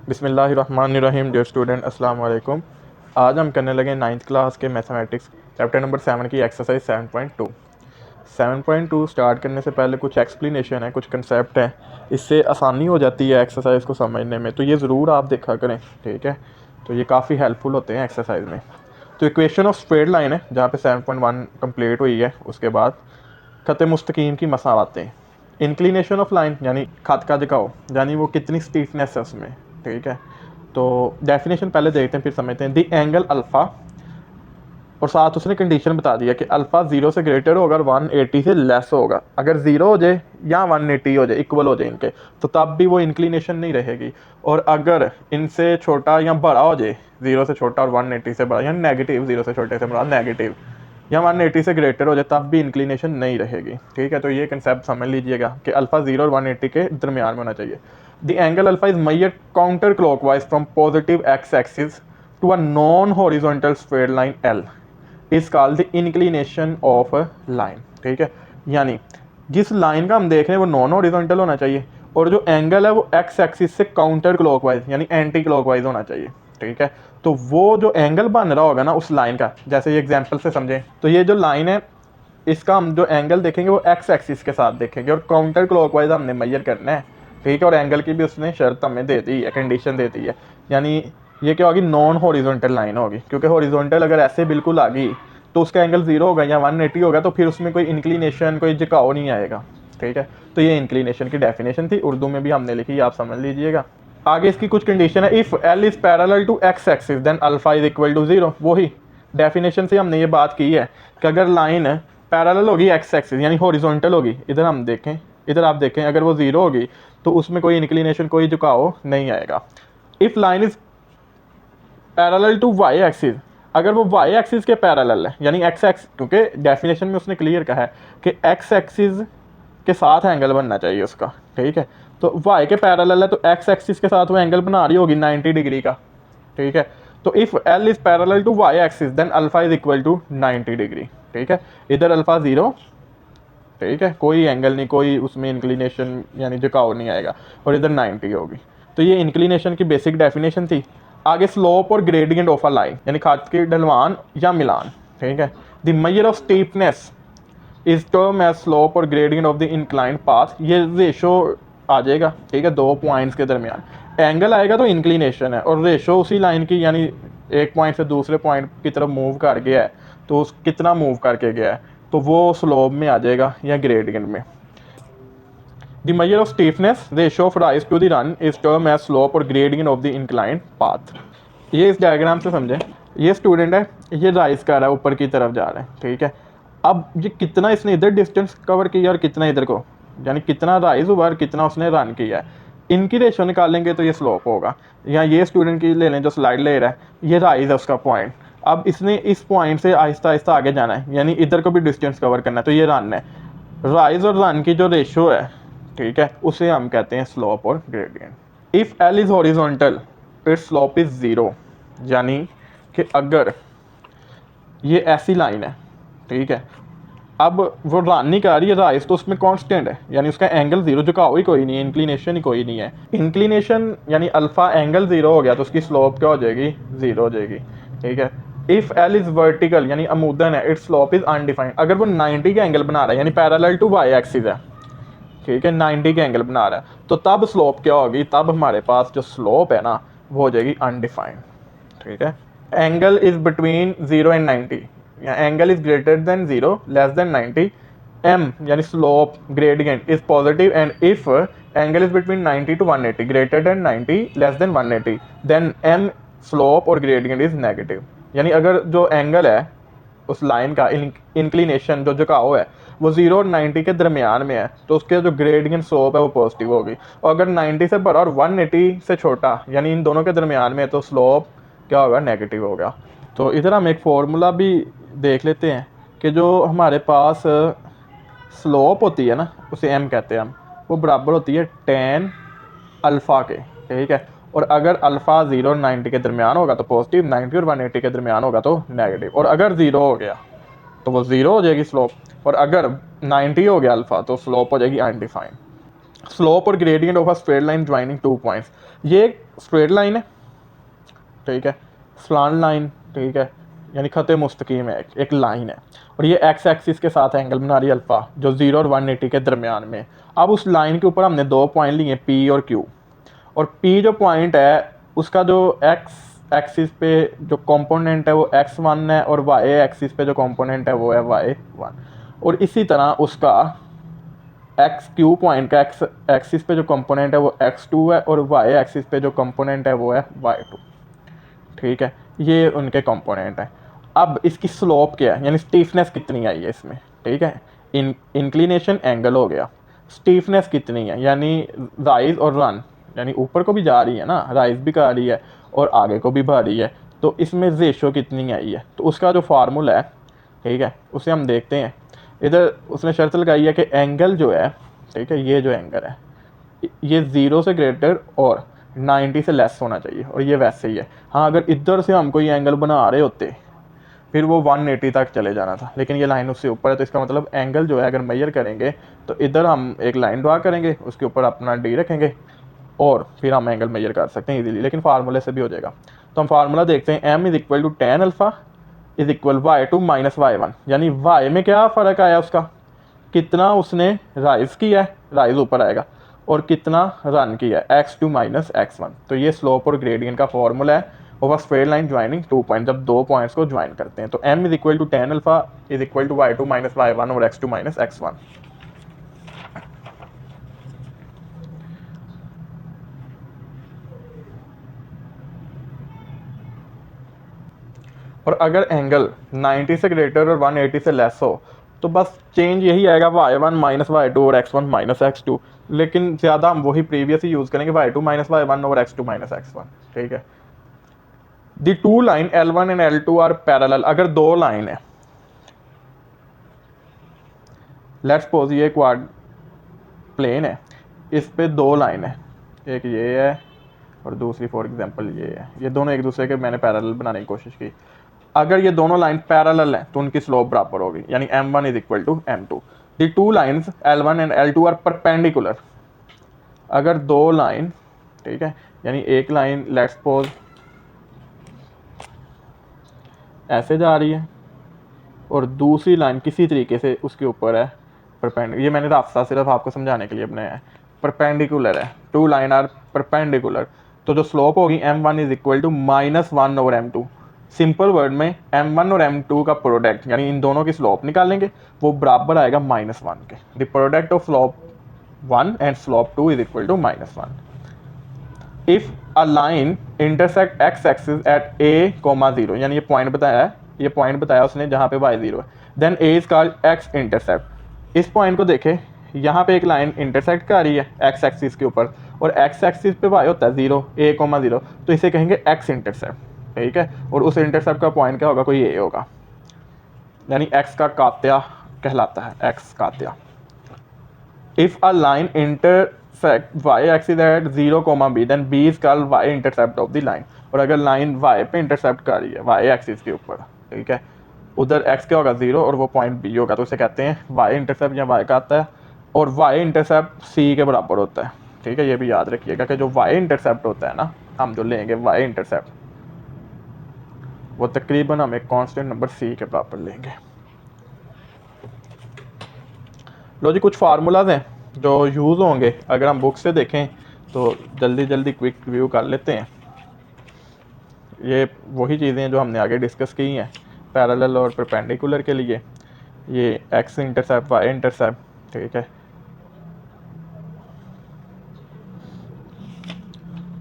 बिस्मिल्लाहिर्रहमानिर्रहीम। Dear student, अस्सलाम वालेकुम। आज हम करने लगे 9th क्लास के मैथमेटिक्स चैप्टर नंबर 7 की एक्सरसाइज 7.2। 7.2 स्टार्ट करने से पहले कुछ एक्सप्लेनेशन है, कुछ कंसेप्ट हैं, इससे आसानी हो जाती है एक्सरसाइज को समझने में, तो ये ज़रूर आप देखा करें, ठीक है। तो ये काफ़ी हेल्पफुल होते हैं एक्सरसाइज में। तो इक्वेशन ऑफ स्ट्रेट लाइन है जहाँ पे 7.1 कंप्लीट हुई है। उसके बाद खत मुस्तकीम की मसावतें, इंक्लिनेशन ऑफ लाइन यानी खत का झुकाव, यानी वो कितनी स्टीफनेस है उसमें, ठीक है। तो डेफिनेशन पहले देखते हैं फिर समझते हैं। दी एंगल अल्फ़ा, और साथ उसने कंडीशन बता दिया कि अल्फ़ा 0 से ग्रेटर होगा और 180 से लेस होगा। अगर 0 हो जाए या 180 हो जाए, इक्वल हो जाए इनके, तो तब भी वो इंक्लिनेशन नहीं रहेगी। और अगर इनसे छोटा या बड़ा हो जाए, 0 से छोटा और 180 से बड़ा, या नेगेटिव 0 से छोटे से बड़ा नेगेटिव, या 180 से ग्रेटर हो जाए, तब भी इंक्लिनेशन नहीं रहेगी, ठीक है। तो ये कंसेप्ट समझ लीजिएगा कि अल्फ़ा 0 और 180 के दरमियान में होना चाहिए। The angle alpha is measured counter clockwise from positive x axis to a non horizontal straight line L is called the inclination of line, ठीक है। यानी जिस लाइन का हम देख रहे हैं वो नॉन हॉरिजॉन्टल होना चाहिए, और जो एंगल है वो एक्स एक्सिस से काउंटर क्लॉकवाइज यानी एंटी क्लॉकवाइज होना चाहिए, ठीक है। तो वो जो एंगल बन रहा होगा ना उस लाइन का, जैसे ये एग्जांपल से समझें, तो ये जो लाइन है इसका हम जो एंगल देखेंगे वो एक्स एक्सिस के साथ देखेंगे, और काउंटर क्लॉकवाइज हमने मेजर करना है, ठीक है। और एंगल की भी उसने शर्त हमें दे दी है, कंडीशन दे दी है। यानी ये क्या होगी, नॉन हॉरिजॉन्टल लाइन होगी, क्योंकि हॉरिजॉन्टल अगर ऐसे बिल्कुल आ गई तो उसका एंगल 0 होगा या 180 होगा, तो फिर उसमें कोई इंक्लिनेशन, कोई झुकाव नहीं आएगा, ठीक है। तो ये इंक्लिनेशन की डेफिनेशन थी, उर्दू में भी हमने लिखी, आप समझ लीजिएगा। आगे इसकी कुछ कंडीशन है। If L is parallel to x axis then alpha is equal to 0। वही डेफिनेशन से हमने ये बात की है कि अगर लाइन पैरेलल होगी एक्स एक्सिस यानी हॉरिजॉन्टल होगी, इधर हम देखें, इधर आप देखें, अगर वो 0 होगी तो उसमें कोई इंक्लिनेशन, कोई झुकाव नहीं आएगा। If line is parallel to y axis, अगर वो वाई एक्सिस के पैरेलल है यानी एक्स एक्स, क्योंकि डेफिनेशन में उसने क्लियर कहा है कि एक्स एक्सिस के साथ एंगल बनना चाहिए उसका, ठीक है। तो वाई के पैरेलल है तो एक्स एक्सिस के साथ वो एंगल बना रही होगी 90 डिग्री का, ठीक है। तो if L is parallel to y axis then alpha is equal to 90 degree, ठीक है। इधर अल्फा 0, ठीक है, कोई एंगल नहीं, कोई उसमें इंक्लिनेशन यानी झुकाव नहीं आएगा, और इधर 90 होगी। तो ये इंक्लिनेशन की बेसिक डेफिनेशन थी। आगे स्लोप और ग्रेडियंट ऑफ अ लाइन यानी खाद की ढलवान या मिलान, ठीक है। The measure of steepness is term as slope और gradient of the inclined path. ये रेशो आ जाएगा, ठीक है, दो पॉइंट्स के दरमियान एंगल आएगा तो इंक्लिनेशन है, और रेशो उसी लाइन की, यानी एक पॉइंट से दूसरे पॉइंट की तरफ मूव कर गया है तो उस कितना मूव करके गया है, तो वो स्लोप में आ जाएगा या ग्रेडियंट में। The measure of steepness ratio of rise to the run is term as slope और gradient of the inclined path. ये इस डायग्राम से समझें, ये स्टूडेंट है, ये राइज कर रहा है, ऊपर की तरफ जा रहा है, ठीक है। अब ये कितना इसने इधर डिस्टेंस कवर किया और कितना इधर को, यानी कितना राइज हुआ और कितना उसने रन किया है, इनकी रेशो निकालेंगे तो ये स्लोप होगा। या ये स्टूडेंट की ले लें जो स्लाइड ले रहा है, ये राइज है उसका पॉइंट। अब इसने इस पॉइंट से आहिस्ता आहिस्ता आगे जाना है, यानी इधर को भी डिस्टेंस कवर करना है, तो ये रन है। राइज और रन की जो रेशो है, ठीक है, उसे हम कहते हैं स्लोप और gradient. If L is horizontal it's slope is 0, यानी कि अगर ये ऐसी लाइन है, ठीक है, अब वो रन नहीं कर रही है, राइज तो उसमें कांस्टेंट है, यानी उसका एंगल 0, झुकाव ही कोई नहीं है, इंक्लिनेशन ही कोई नहीं है। इंक्लिनेशन यानी अल्फा एंगल 0 हो गया तो उसकी स्लोप क्या हो जाएगी, 0 हो जाएगी, ठीक है। इफ़ एल इज़ वर्टिकल यानी अमूदन है, इट्स स्लोप इज़ अनडिफाइंड। अगर वो 90 का एंगल बना रहा है यानी पैरेलल टू वाई एक्सिस है, ठीक है, 90 का एंगल बना रहा है, तो तब स्लोप क्या होगी, तब हमारे पास जो स्लोप है ना वो हो जाएगी अनडिफाइंड, ठीक है। एंगल इज बिटवीन 0 एंड 90, या angle is greater than 0 less than 90, एम यानी slope gradient is positive, and if angle is between 90 to 180 greater than 90 less than 180 m एम स्लोप और ग्रेडियंट इज नेगेटिव। यानी अगर जो एंगल है उस लाइन का इंक्लिनेशन जो झुकाव है वो 0 और 90 के दरमियान में है, तो उसके जो ग्रेडियंट स्लोप है वो पॉजिटिव होगी। और अगर 90 से बड़ा और 180 से छोटा यानी इन दोनों के दरमियान में, तो स्लोप क्या होगा, नेगेटिव होगा। तो इधर हम एक फॉर्मूला भी देख लेते हैं कि जो हमारे पास स्लोप होती है ना, उसे एम कहते हैं हम, वो बराबर होती है tan अल्फ़ा के, ठीक है। और अगर अल्फ़ा 0 और 90 के दरमियान होगा तो पॉजिटिव, 90 और 180 के दरमियान होगा तो नेगेटिव। और अगर 0 हो गया तो वो 0 हो जाएगी स्लोप, और अगर 90 हो गया अल्फ़ा तो स्लोप हो जाएगी अनडिफाइंड। स्लोप और gradient of a straight line joining 2 points, ये एक स्ट्रेट लाइन है, ठीक है, स्लांट लाइन, ठीक है, यानी खत मुस्तकीम है, एक लाइन है, और ये एक्स एक्सिस के साथ एंगल बना रही है अल्फ़ा, जो 0 और 180 के दरमियान में। अब उस लाइन के ऊपर हमने 2 पॉइंट लिए, पी और क्यू, और पी जो पॉइंट है उसका जो एक्स एक्सिस पे जो कंपोनेंट है वो x1 है, और y एक्सिस पे जो कंपोनेंट है वो है y1, और इसी तरह उसका एक्स क्यू पॉइंट का एक्स एक्सिस पे जो कंपोनेंट है वो x2 है, और y एक्सिस पे जो कंपोनेंट है वो है y2, ठीक है, ये उनके कंपोनेंट हैं। अब इसकी स्लोप क्या है, यानी स्टीफनेस कितनी आई है इसमें, ठीक है, इंक्लिनेशन एंगल हो गया, स्टीफनेस कितनी है, यानी राइज और रन, यानी ऊपर को भी जा रही है ना, राइज भी कर रही है और आगे को भी बढ़ रही है, तो इसमें रेशो कितनी आई है, तो उसका जो फार्मूला है, ठीक है, उसे हम देखते हैं। इधर उसने शर्त लगाई है कि एंगल जो है, ठीक है, ये जो एंगल है ये 0 से ग्रेटर और 90 से लेस होना चाहिए, और ये वैसे ही है। हाँ, अगर इधर से हम कोई एंगल बना रहे होते फिर वो 180 तक चले जाना था, लेकिन ये लाइन उससे ऊपर है, तो इसका मतलब एंगल जो है अगर मेजर करेंगे तो इधर हम एक लाइन ड्रा करेंगे, उसके ऊपर अपना डी रखेंगे और फिर हम एंगल मेजर कर सकते हैं इजीली, लेकिन फार्मूले से भी हो जाएगा। तो हम फार्मूला देखते हैं, m is equal to tan alpha is equal y2 minus y1, यानी y में क्या फ़र्क आया उसका, कितना उसने राइज किया है, राइज ऊपर आएगा, और कितना रन किया है, x2 माइनस x1। तो ये स्लोप और ग्रेडियंट का फॉर्मूला है of a straight line joining 2 point, जब 2 पॉइंट्स को ज्वाइन करते हैं। तो m is equal to tan alpha is equal to y2 minus y1 और x2 माइनस x1। और अगर एंगल 90 से ग्रेटर और 180 से लेस हो तो बस चेंज यही आएगा, y1 माइनस y2 और x1 माइनस x2, लेकिन ज़्यादा हम वही प्रीवियस ही यूज़ करेंगे, y2 माइनस y1 और x2 माइनस x1, ठीक है। The two line L1 and L2 are parallel, अगर दो लाइन है, लेट्स सपोज ये क्वाड प्लेन है, इस पे दो लाइन है, एक ये है और दूसरी फॉर एग्जांपल ये है, ये दोनों एक दूसरे के मैंने पैरेलल बनाने की कोशिश की। अगर ये दोनों लाइन पैरेलल हैं तो उनकी स्लोप बराबर होगी, यानी m1 is equal to m2। The two lines L1 and L2 are perpendicular, अगर दो लाइन, ठीक है, यानी एक लाइन लेट्स सपोज ऐसे जा रही है और दूसरी लाइन किसी तरीके से उसके ऊपर है परपेंडिकुलर, ये मैंने रास्ता सिर्फ आपको समझाने के लिए बनाया है, परपेंडिकुलर है, टू लाइन आर परपेंडिकुलर, तो जो स्लोप होगी m1 is equal to minus 1 over m2। Simple word में m1 और m2 का प्रोडक्ट, यानी इन दोनों की स्लोप निकालेंगे, वो बराबर आएगा -1 के। The product of slope 1 and slope 2 is equal to -1 if a line intersect x axis at a, 0, यानी ये पॉइंट बताया है, ये पॉइंट बताया उसने जहाँ पे y0 है, then a is called x intercept. इस पॉइंट को देखें, यहाँ पे एक लाइन इंटरसेक्ट कर रही है x एक्सिस के ऊपर, और x एक्सिस पे y होता है 0, a, 0, तो इसे कहेंगे x इंटरसेप्ट, ठीक है, और उस इंटरसेप्ट का पॉइंट क्या होगा, कोई a होगा, यानी x का कात्या कहलाता है, x कात्या। If a line intersect y axis at 0, b, then b is called y intercept of the line. और अगर लाइन y पे इंटरसेप्ट कर रही है, y एक्सिस के ऊपर, ठीक है, उधर x क्या होगा 0 और वो पॉइंट b होगा, तो उसे कहते हैं y इंटरसेप्ट या y का आता है, और y इंटरसेप्ट c के बराबर होता है, ठीक है, ये भी याद रखिएगा कि जो y इंटरसेप्ट होता है ना, हम जो लेंगे y इंटरसेप्ट, वो तकरीबन हम एक कांस्टेंट नंबर c के बराबर लेंगे। लो जी, कुछ फार्मूलाज हैं जो यूज़ होंगे, अगर हम बुक से देखें तो जल्दी जल्दी क्विक रिव्यू कर लेते हैं। ये वही चीज़ें हैं जो हमने आगे डिस्कस की हैं पैरेलल और परपेंडिकुलर के लिए, ये एक्स इंटरसेप्ट, वाई इंटरसेप्ट, ठीक है,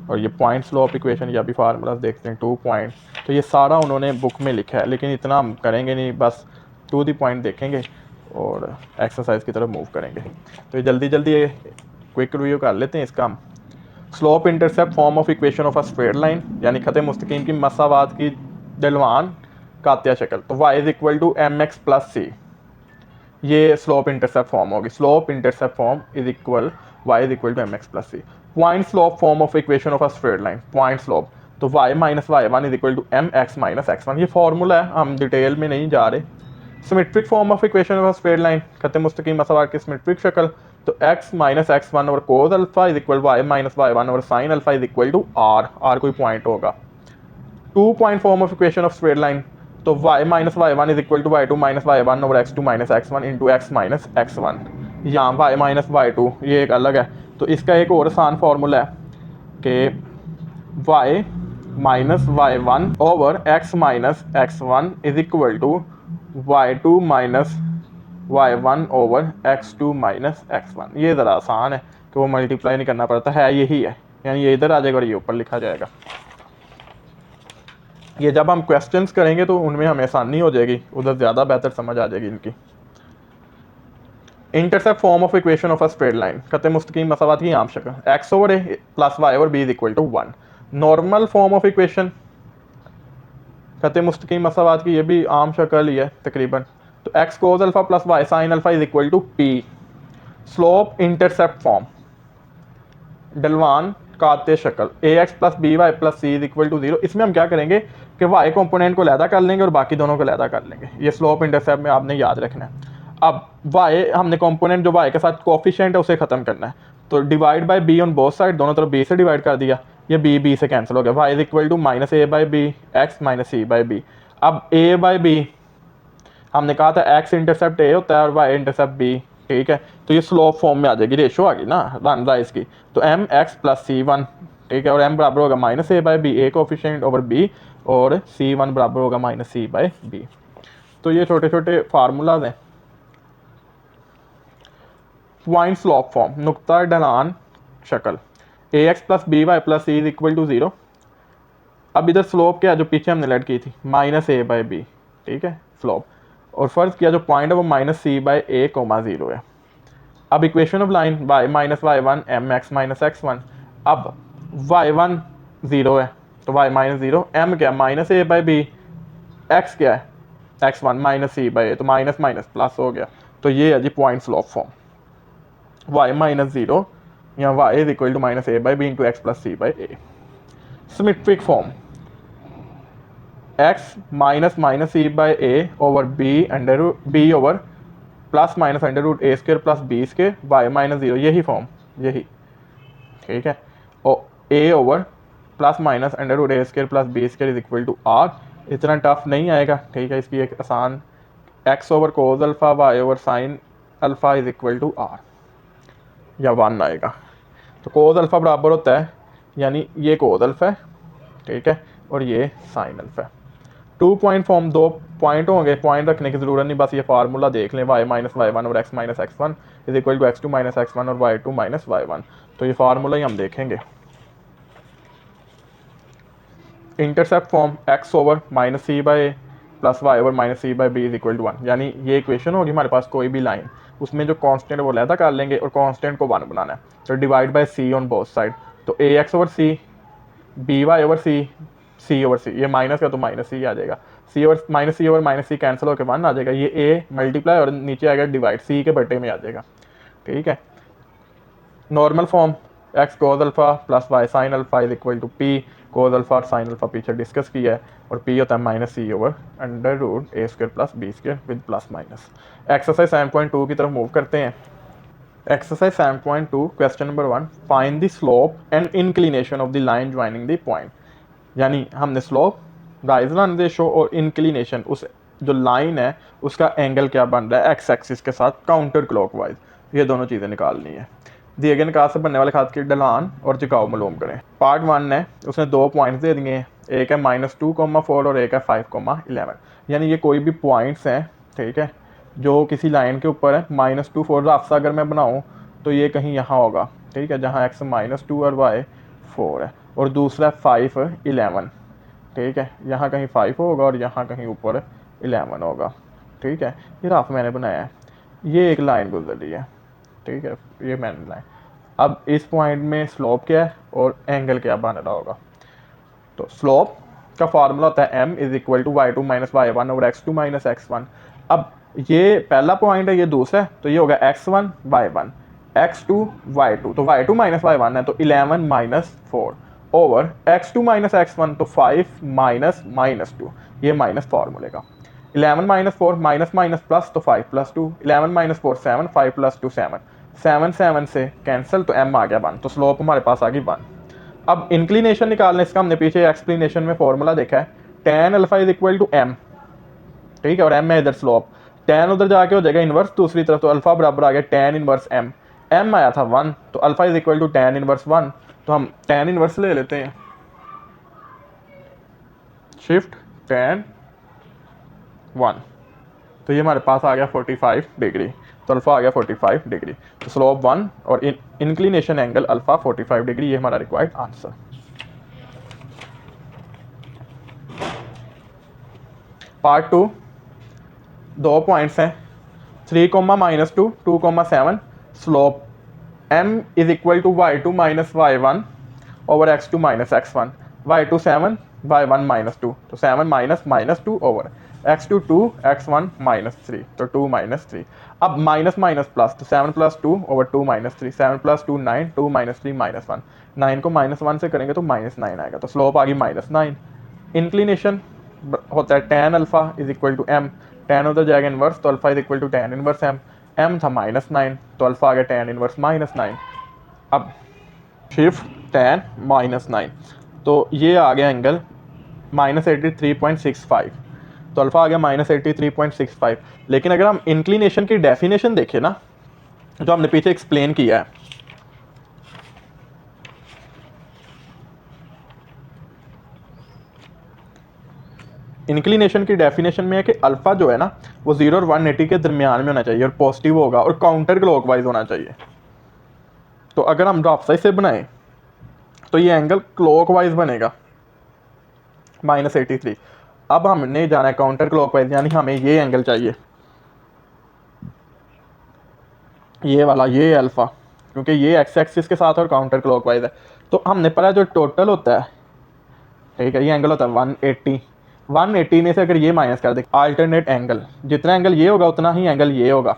और ये पॉइंट स्लोप इक्वेशन, या भी फार्मूलाज देखते हैं, 2 पॉइंट, तो ये सारा उन्होंने बुक में लिखा है, लेकिन इतना हम करेंगे नहीं, बस टू दी पॉइंट देखेंगे और एक्सरसाइज की तरफ मूव करेंगे। तो ये जल्दी जल्दी क्विक रिव्यू कर लेते हैं इसका हम। Slope intercept form of equation of a straight line, यानी खत मुस्तकीम की मसावात की ढलवान कात्या शक्ल, तो y is equal to m x plus c, ये स्लोप इंटरसेप्ट फॉर्म होगी। Slope intercept form is equal y is equal to m x plus c. Point slope form of equation of a straight line, point slope, तो y minus y1 is equal to m x minus x1। ये formula है, हम detail में नहीं जा रहे, symmetric form of equation of straight line, खत मुस्तकीम मसवार की सिमेट्रिक शक्ल, तो x minus x one over cos alpha is equal y minus y one over sine alpha is equal to R कोई पॉइंट होगा। 2 point form of equation of straight line, तो y minus y one is equal to y two minus y one over x two minus x one into x minus x one. यहाँ y minus Y to ये एक अलग है, तो इसका एक और आसान फार्मूला है कि y minus y one over x minus x one is equal to y two minus y one over x two minus x one. ये ज़रा आसान है कि वो मल्टीप्लाई नहीं करना पड़ता है, यही है, यानी ये इधर आ जाएगा और ये ऊपर लिखा जाएगा। ये जब हम क्वेश्चंस करेंगे तो उनमें हमें आसानी हो जाएगी, उधर ज़्यादा बेहतर समझ आ जाएगी इनकी। Intercept form of equation of a straight line, खत मुस्तकीम मसावात की आम शक्ल, x over a plus Y over b is equal to one. Normal form of equation खत मुस्तकीम मसावात की, ये भी आम शक्ल ही है तकरीबन, तो x cos alpha plus y sine alpha is equal to p. Slope intercept form, डलवान काते शक्ल, a x plus b y plus c is equal to zero. इसमें हम क्या करेंगे कि वाई कंपोनेंट को लैदा कर लेंगे और बाकी दोनों को लैदा कर लेंगे। ये स्लोप इंटरसेप्ट में आपने याद रखना है। अब वाई हमने कंपोनेंट जो वाई के साथ कोफिशिएंट है उसे ख़त्म करना है, तो divide by be on both side, दोनों तरफ बी से डिवाइड कर दिया, ये बी से कैंसिल हो गया। Y is equal to minus a by b x minus c by b. अब ए बाई बी हमने कहा था एक्स इंटरसेप्ट ए होता है और वाई इंटरसेप्ट बी, ठीक है, तो ये स्लोप फॉर्म में आ जाएगी, रेशो आ गई ना राइज की, तो m x plus c one, ठीक है, और एम बराबर होगा minus a by b, a coefficient over b, और सी वन बराबर होगा माइनस सी बाई बी। तो ये छोटे छोटे फार्मूलाज हैं। पॉइंट स्लोप फॉर्म, नुक्ता ढलान शक्ल, a x plus b y plus c is equal to zero. अब इधर स्लोप क्या है जो पीछे हमने लेट की थी, माइनस ए बाई बी, ठीक है स्लोप, और फर्ज किया जो पॉइंट है वो minus c by a comma zero है। अब equation of line y minus y one m x minus x one. अब वाई वन ज़ीरो है तो वाई माइनस ज़ीरो, एम क्या minus a by b, x क्या है x one minus c by a, तो minus minus plus हो गया। तो ये है जी point slope form, y minus zero या y is equal to minus a by b into x plus c by a. Symmetric form, x minus minus c by a over b under b over plus minus under root a square plus b square y minus zero, यही form यही, ठीक है, और a over plus minus under root a square plus b square is equal to r. इतना tough नहीं आएगा, ठीक है, इसकी एक आसान, x over cos alpha y over sine alpha is equal to R या वन आएगा। तो कोस अल्फा बराबर होता है, यानी ये कोस अल्फा है, ठीक है, और ये साइन अल्फा है। 2 पॉइंट फॉर्म, 2 पॉइंट होंगे, पॉइंट रखने की ज़रूरत नहीं, बस ये फार्मूला देख लें, वाई माइनस वाई वन और x minus x one is equal to x two minus x one और y two minus y one. तो ये फार्मूला ही हम देखेंगे। Intercept form, x over minus c by a plus Y over minus c by b is equal to one, यानी ये equation होगी हमारे पास कोई भी लाइन, उसमें जो कांस्टेंट है वो लैदा कर लेंगे और कांस्टेंट को वन बनाना है, तो divide by c on both side, तो a x over c, b y over c, c over c, ये माइनस का तो माइनस सी आ जाएगा, c over minus c cancel होकर वन आ जाएगा, ये ए मल्टीप्लाई और नीचे आएगा डिवाइड, सी के बटे में आ जाएगा, ठीक है। Normal form, x cos alpha plus y sine alpha is equal to p, cos alpha और साइन अल्फा पीछे डिस्कस किया है, और पी होता है minus c over under root a square plus b square with plus minus. Exercise 7.2 की तरफ move करते हैं। Exercise 7.2 question number 1, find the slope and inclination of the line joining the point, यानी हमने स्लोप राइज लाइन रेशो और inclination, उस जो line है उसका एंगल क्या बन रहा है एक्स एक्सिस के साथ काउंटर क्लॉकवाइज, ये दोनों चीज़ें निकालनी है। दिए गए निकाल से बनने वाले खात की ढलान और झुकाव मालूम करें। पार्ट 1 है, उसने 2 पॉइंट्स दे दिए हैं, एक है -2,4 और एक है 5,11, यानी ये कोई भी पॉइंट्स हैं, ठीक है, जो किसी लाइन के ऊपर है। -2,4 रास्ता अगर मैं बनाऊँ तो ये कहीं यहाँ होगा, ठीक है, जहाँ x -2 और y 4 है, और दूसरा 5,11, ठीक है, यहाँ कहीं 5 होगा और यहाँ कहीं ऊपर 11 होगा, ठीक है, ये राफ मैंने बनाया है। ये एक लाइन गुजर रही है, ठीक है, ये मैंने लाइन। अब इस पॉइंट में स्लोप क्या है और एंगल क्या बन रहा होगा, तो स्लोप का फार्मूला होता है m is equal to y2 minus y one और x2 माइनस x1। अब ये पहला पॉइंट है, ये दूसरा है, तो ये होगा x1 y1 x2 y2, तो y2 माइनस y1 है तो 11 minus 4 over x2 minus x1 तो 5 माइनस -2, ये माइनस फार्मूले का। 11 माइनस 4 माइनस माइनस प्लस तो 5 प्लस 2, 11 माइनस 4 7, 5 प्लस 2 7, 7 7 से कैंसिल तो m आ गया 1, तो स्लोप हमारे पास आ गई 1। अब इंक्लिनेशन निकालने इसका हमने पीछे एक्सप्लेनेशन में फॉर्मूला देखा है, tan alpha is equal to m, ठीक है, और m है इधर स्लोप, tan उधर जाके हो जाएगा इनवर्स दूसरी तरफ, तो अल्फा बराबर आ गया tan इनवर्स m, m आया था 1, तो alpha is equal to tan inverse 1, तो हम tan इनवर्स ले लेते हैं, शिफ्ट tan 1, तो ये हमारे पास आ गया 45 डिग्री, तो अल्फा आ गया 45 डिग्री, तो स्लोप 1 और इंक्लिनेशन एंगल अल्फा 45 डिग्री, ये हमारा रिक्वायर्ड आंसर। पार्ट 2, 2 पॉइंट्स हैं, 3 comma minus 2, 2 comma 7, slope m is equal to y2 minus y1 over x2 minus x1, y2 7, y1 minus 2, तो 7 minus minus 2 over x2 2, x1 minus 3, तो 2 minus 3। अब minus minus plus, तो 7 plus 2 over 2 minus 3, 7 plus 2 9, 2 minus 3 minus 1, 9 को minus 1 से करेंगे तो minus 9 आएगा, तो स्लोप आ गई माइनस 9। इंक्लिनेशन होता है tan alpha is equal to m, tan उधर जाएगा इनवर्स, तो alpha is equal to tan inverse m, m था माइनस 9, तो अल्फा आ गया tan इनवर्स माइनस 9। अब शिफ्ट tan माइनस 9, तो ये आ गया एंगल माइनस 83.65, तो अल्फा आ गया माइनस 83.65। लेकिन अगर हम इंक्लिनेशन की डेफिनेशन देखें ना, जो हमने पीछे एक्सप्लेन किया है, इंक्लिनेशन की डेफिनेशन में है कि अल्फा जो है ना वो 0 और 180 के दरमियान में होना चाहिए और पॉजिटिव होगा और काउंटर क्लॉकवाइज होना चाहिए। तो अगर हम ड्रॉप साइड से बनाएं तो ये एंगल क्लॉकवाइज बनेगा -83। अब हमने जाना है काउंटर क्लॉकवाइज, यानी हमें ये एंगल चाहिए, ये वाला, ये अल्फा, क्योंकि ये एक्स एक्सिस के साथ और काउंटर क्लॉकवाइज है। तो हमने पढ़ा जो टोटल होता है, ठीक है, ये एंगल होता है 180, 180 में से अगर ये माइनस कर दे अल्टरनेट एंगल, जितना एंगल ये होगा उतना ही एंगल ये होगा,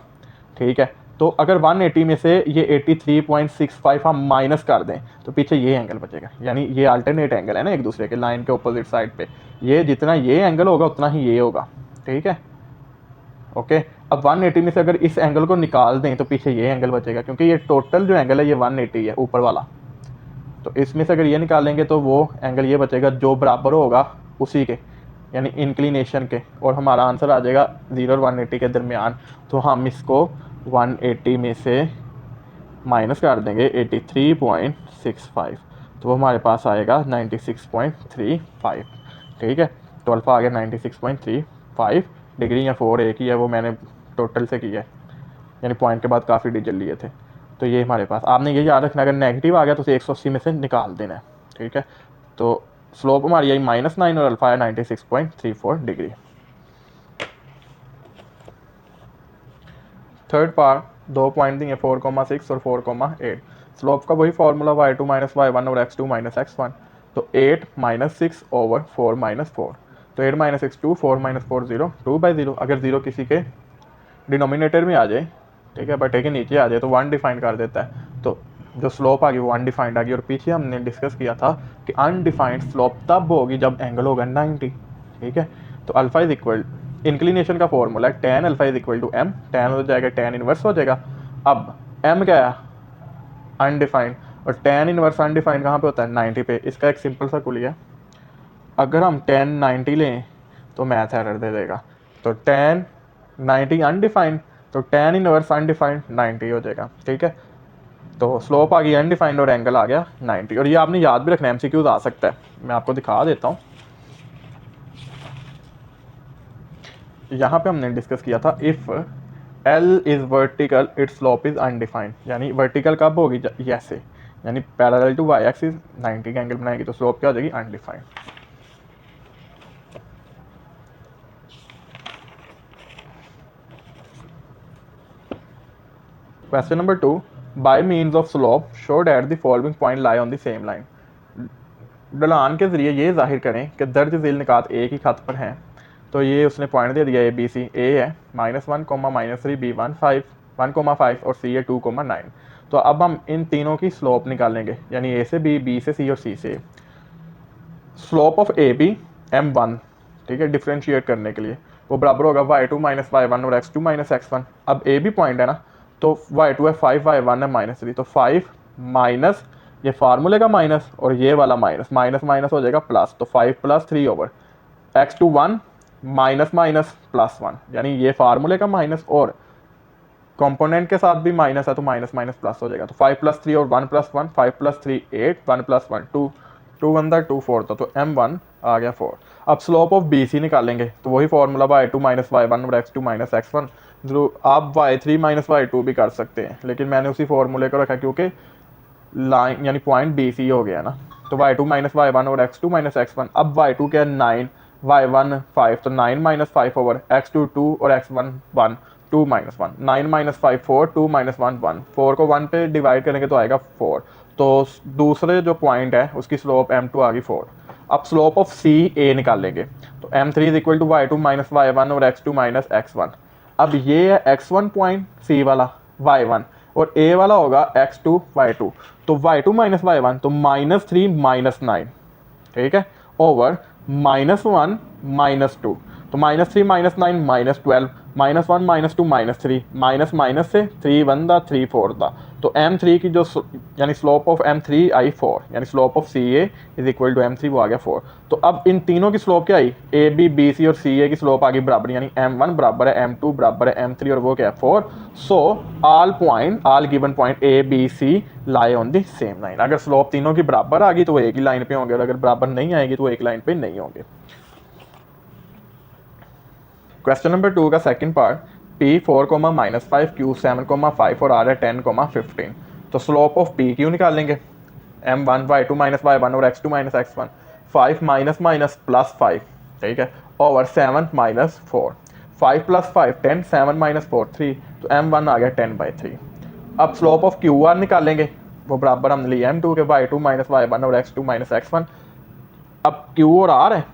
ठीक है। तो अगर 180 में से ये 83.65 हम माइनस कर दें तो पीछे ये एंगल बचेगा, यानी ये अल्टरनेट एंगल है ना एक दूसरे के, लाइन के अपोजिट साइड पे, ये जितना ये एंगल होगा उतना ही ये होगा, ठीक है, ओके। अब 180 में से अगर इस एंगल को निकाल दें तो पीछे ये एंगल बचेगा, क्योंकि ये टोटल जो एंगल है ये 180 है ऊपर वाला, तो इसमें से अगर ये निकालेंगे तो वो एंगल ये बचेगा जो बराबर होगा उसी के, यानी इंक्लिनेशन के, और हमारा आंसर आ जाएगा 0 और 180 के दरमियान। तो हम इसको 180 में से माइनस कर देंगे 83.65, तो वो हमारे पास आएगा 96.35, ठीक है। तो अल्फा आ गया 96.35 डिग्री, या 4 एक ही है, वो मैंने टोटल से किया है, यानी पॉइंट के बाद काफ़ी डिजिट लिए थे। तो ये हमारे पास, आपने ये याद रखना, अगर नेगेटिव आ गया तो 180 में से निकाल देना है, ठीक है। तो स्लोप हमारी यही -9 और अल्फा है 96.34 डिग्री। थर्ड पार्ट, 2 पॉइंट देंगे 4,6 और 4,8। स्लोप का वही फॉर्मूला y2 माइनस y1 और x2 माइनस x1, तो 8 माइनस 6 ओवर 4 माइनस 4, तो 8 माइनस 6 2, 4 माइनस 4 0, 2/0। अगर 0 किसी के डिनोमिनेटर में आ जाए, ठीक है, बटे के नीचे आ जाए तो 1 डिफाइन कर देता है, तो जो स्लोप आ गई वो अनडिफाइंड आ गई। और पीछे हमने डिस्कस किया था कि अनडिफाइंड स्लोप तब होगी जब एंगल होगा 90, ठीक है। तो अल्फा इज इक्वल, इंक्लिनेशन का फॉर्मूला है tan alpha is equal to m, tan हो जाएगा tan इनवर्स हो जाएगा। अब m क्या है, अनडिफाइंड, और tan इनवर्स अनडिफाइंड कहाँ पे होता है, 90 पे। इसका एक सिंपल सा कुलिया, अगर हम tan 90 लें तो मैथ एरर दे देगा, तो tan 90 अनडिफाइंड, तो tan इनवर्स अनडिफाइंड 90 हो जाएगा, ठीक है। तो स्लोप आ गई अनडिफाइंड और एंगल आ गया 90, और ये आपने याद भी रखना है, MCQs आ सकता है, मैं आपको दिखा देता हूँ। यहाँ पे हमने डिस्कस किया था, if L is vertical it's slope is undefined, यानी वर्टिकल कब होगी, ऐसे, यानी पैरेलल टू y एक्सिस 90 का एंगल बनाएगी, तो स्लोप क्या हो जाएगी, undefined. Question number 2, bye means of slope show that the following point lie on the same line. ढलान के जरिए ये जाहिर करें कि दर्ज झील निकात एक ही खत पर हैं। तो ये उसने पॉइंट दे दिया, ABC, A है -1, -3, B 1,5 और C है 2,9। तो अब हम इन तीनों की स्लोप निकालेंगे, यानी A से B, B से C और C से A। Slope of AB M1, ठीक है, डिफ्रेंशिएट करने के लिए, वो बराबर होगा y2 माइनस y1 और x2 माइनस x1। अब ए भी पॉइंट है ना, तो y2 है 5, y1 है -3, तो 5 माइनस ये फार्मूले का माइनस और ये वाला माइनस, माइनस माइनस हो जाएगा प्लस, तो 5 + 3 over x2 1 minus minus plus 1, यानी ये फार्मूले का माइनस और कंपोनेंट के साथ भी माइनस है तो माइनस माइनस प्लस हो जाएगा। तो 5 + 3 और 1 + 1, 5 + 3 8, 1 + 1 2, 2 1 2 4 था, तो m1 आ गया 4। अब स्लोप ऑफ BC निकालेंगे, तो वही फार्मूला y2 माइनस y1 और x2 माइनस x1। जो आप y3 माइनस y2 भी कर सकते हैं, लेकिन मैंने उसी फार्मूले को रखा क्योंकि लाइन यानी पॉइंट BC हो गया ना। तो y2 माइनस y1 और x2 माइनस x1। अब y2 क्या 9, y1 5, तो 9 माइनस 5 ओवर x2 2 और x1 1, 2 माइनस 1, 9 माइनस 5 4, 2 माइनस 1 1, 4 को 1 पे डिवाइड करेंगे तो आएगा 4। तो दूसरे जो पॉइंट है उसकी स्लोप m2 आ गई 4। अब स्लोप ऑफ CA निकालेंगे, तो m3 is equal to y2 minus y1 और x2 माइनस x1। अब ये है x1 पॉइंट, C वाला y1 और A वाला होगा x2 y2। तो y2 माइनस y1 तो -3 -9, ठीक है, ओवर -1 -2, तो -3 -9 -12, -1 -2 -3, माइनस माइनस से 3 1 था 3 4 था, तो m3 की जो यानी स्लोप ऑफ m3 आई 4, यानी slope of CA is equal to m3 वो आ गया 4। तो अब इन तीनों की स्लोप क्या आई, AB BC और CA की स्लोप आ गई बराबर, यानी m1 बराबर है m2 बराबर है m3 और वो क्या है 4। सो all given point ABC lie on the same line. अगर स्लोप तीनों की बराबर आ गई तो वो एक ही लाइन पे होंगे, और अगर बराबर नहीं आएगी तो वो एक लाइन पे नहीं होंगे। क्वेश्चन नंबर 2 का सेकंड पार्ट, P4, -5, Q7, 5 और R है 10, 15। तो स्लोप ऑफ PQ निकालेंगे, m1 y2 माइनस y1 और x2 minus x1, 5 minus minus plus 5, ठीक है, ओवर 7 माइनस 4, 5 + 5 10, 7 माइनस 4 3, तो m1 आ गया 10/3। अब स्लोप ऑफ QR निकालेंगे, वो बराबर हमने लिया m2 के y2 माइनस y1 और x2 माइनस x1। अब Q और R है,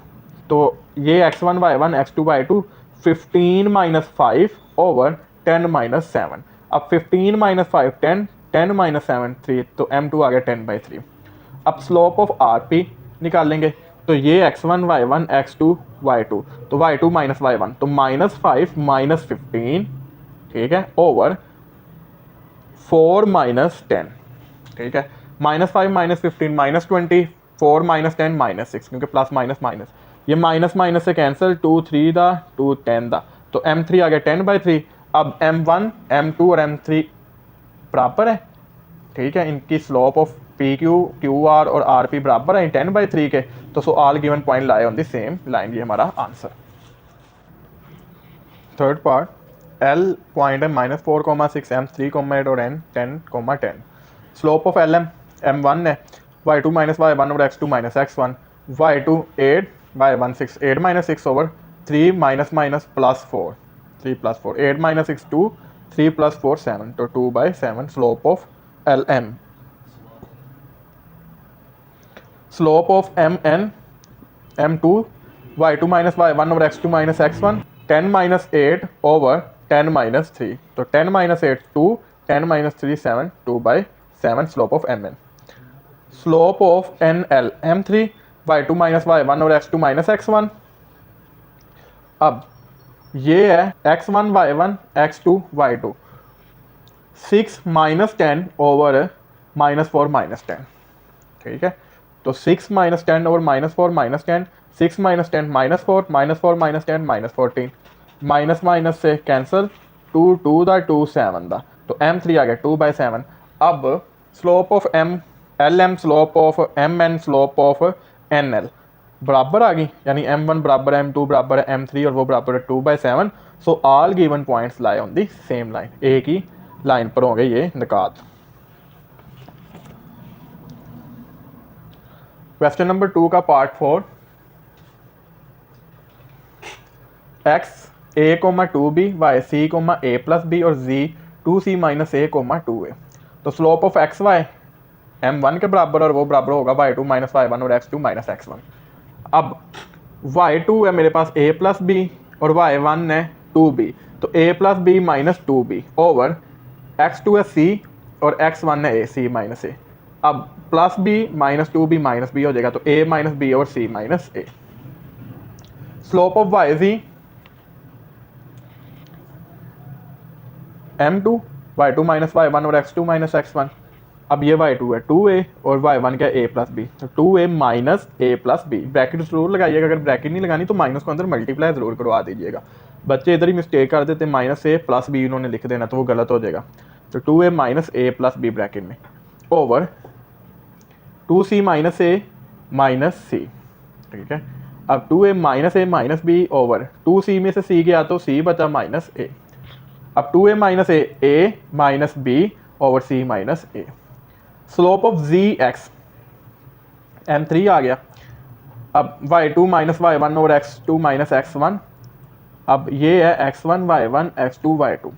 तो ये x1 y1 x2 y2 15 minus 5 over 10 minus 7। अब 15 माइनस 5 10, 10 माइनस 7 3, तो m2 आ गया 10/3। अब स्लोप ऑफ RP निकालेंगे, तो ये x1 y1 x2 y2, तो y2 माइनस y1 तो -5 माइनस 15, ठीक है, ओवर 4 माइनस 10, ठीक है, -5 माइनस 15 -20, 4 माइनस 10 -6, क्योंकि प्लस माइनस माइनस, ये माइनस माइनस से कैंसिल, 2 3 था 2 10 था, तो m3 आ गया 10/3। अब m1 m2 और m3 बराबर है, ठीक है, इनकी स्लोप ऑफ PQ QR और RP बराबर है 10/3 के, तो सो all given point lie on the same line, ये हमारा answer. Third part, L point है -4, 6 m3, 8 और n 10, 10। Slope of LM m1 है y2 माइनस y1 और x2 minus x1, y2 8 y1 6, 8 minus 6 over 3 minus minus plus 4, 3 + 4, 8 minus 6 2, 3 + 4 7, तो 2/7 slope of LM। Slope of MN m2 y2 minus y1 और x2 minus x1, 10 - 8 over 10 - 3, तो 10 - 8 2, 10 - 3 7, 2/7 slope of MN। Slope of NL m3 y2 minus y1 और x2 minus x1। अब ये है x1 y1 x2 y2, 6 - 10 over -4 -10, ठीक है, तो 6 - 10 over -4 -10, 6 - 10 -4, -4 -10 -14, minus minus से कैंसिल, 2 2 था 2 7 था, तो m3 आ गया 2/7। अब slope of LM slope of MN slope of NL बराबर आ गई, यानी m1 बराबर है m2 बराबर है m3 और वो बराबर है 2/7। सो all given points lie on the same line, एक ही लाइन पर होंगे ये निकात। क्वेश्चन नंबर 2 का part 4, x a, 2b, y c, a + b और z 2c - a, 2a। तो slope of x Y m1 के बराबर और वो बराबर होगा y2 माइनस y1 और x2 माइनस x1। अब y2 है मेरे पास a + b और y1 है 2b, तो a + b - 2b over x2 है c और x1 है a, c - a। अब +b - 2b - b हो जाएगा, तो a - b और c - a। Slope of yz m2 y2 minus y1 और x2 माइनस x1। अब ये y2 है 2a और y1 क्या a प्लस बी, तो 2a minus a plus B. Bracket जरूर लगाइएगा, अगर ब्रैकेट नहीं लगानी तो माइनस को अंदर मल्टीप्लाई जरूर करवा दीजिएगा। बच्चे इधर ही मिस्टेक कर देते, माइनस a प्लस बी उन्होंने लिख देना तो वो गलत हो जाएगा। तो 2a minus a plus B bracket में over 2c minus a minus c, ठीक है। अब 2a minus B over 2c में से c गया तो c बचा माइनस a। अब 2a minus a minus B over c minus a। Slope of ji X m3 आ गया। अब y2 माइनस y1 और x2 माइनस x1। अब ये है x1 y1 x2 y2,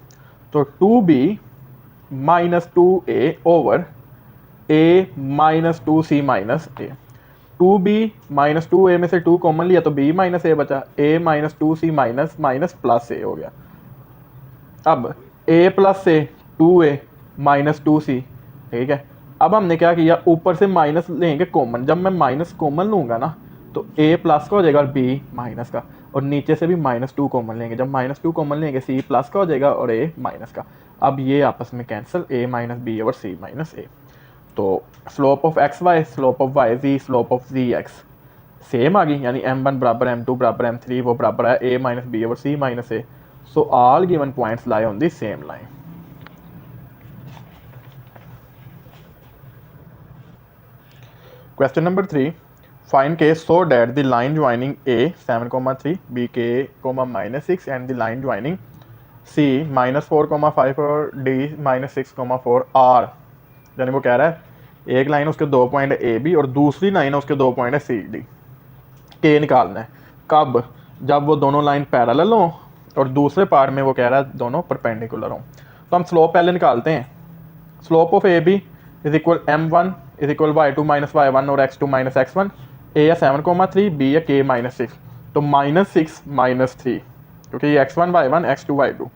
तो 2b minus 2a over a minus 2c minus a। 2b minus 2a में से 2 कॉमन लिया तो b माइनस a बचा, a minus 2c minus minus plus a हो गया। अब a plus a 2a minus 2c, ठीक है। अब हमने क्या किया, ऊपर से माइनस लेंगे कॉमन। जब मैं माइनस कॉमन लूँगा ना तो a प्लस का हो जाएगा और b माइनस का, और नीचे से भी -2 कॉमन लेंगे। जब -2 कॉमन लेंगे c प्लस का हो जाएगा और a माइनस का। अब ये आपस में कैंसिल, a माइनस बी और c माइनस a। तो slope of x y, slope of y z, slope of ji x same आ गई, यानी m1 बराबर m2 बराबर m3 वो बराबर है a minus B over c minus a। So all given points lie on the same line. Question number 3. Find k so that the line joining A 7,3, B k, -6 and the line joining C -4,5 और D -6,4 R। यानी वो कह रहा है एक line उसके 2 point A B और दूसरी लाइन है उसके 2 पॉइंट है सी डी। के निकालना है कब, जब वो दोनों लाइन पैरेलल हों और दूसरे पार्ट में वो कह रहा है दोनों परपेंडिकुलर हों। तो हम स्लोप पहले निकालते हैं। Slope of A B is equal m1 is equal y2 minus y1 और x2 माइनस x1। ए है 7,3, बी है k -6, तो -6 -3, क्योंकि ये x1 y1 x2 y2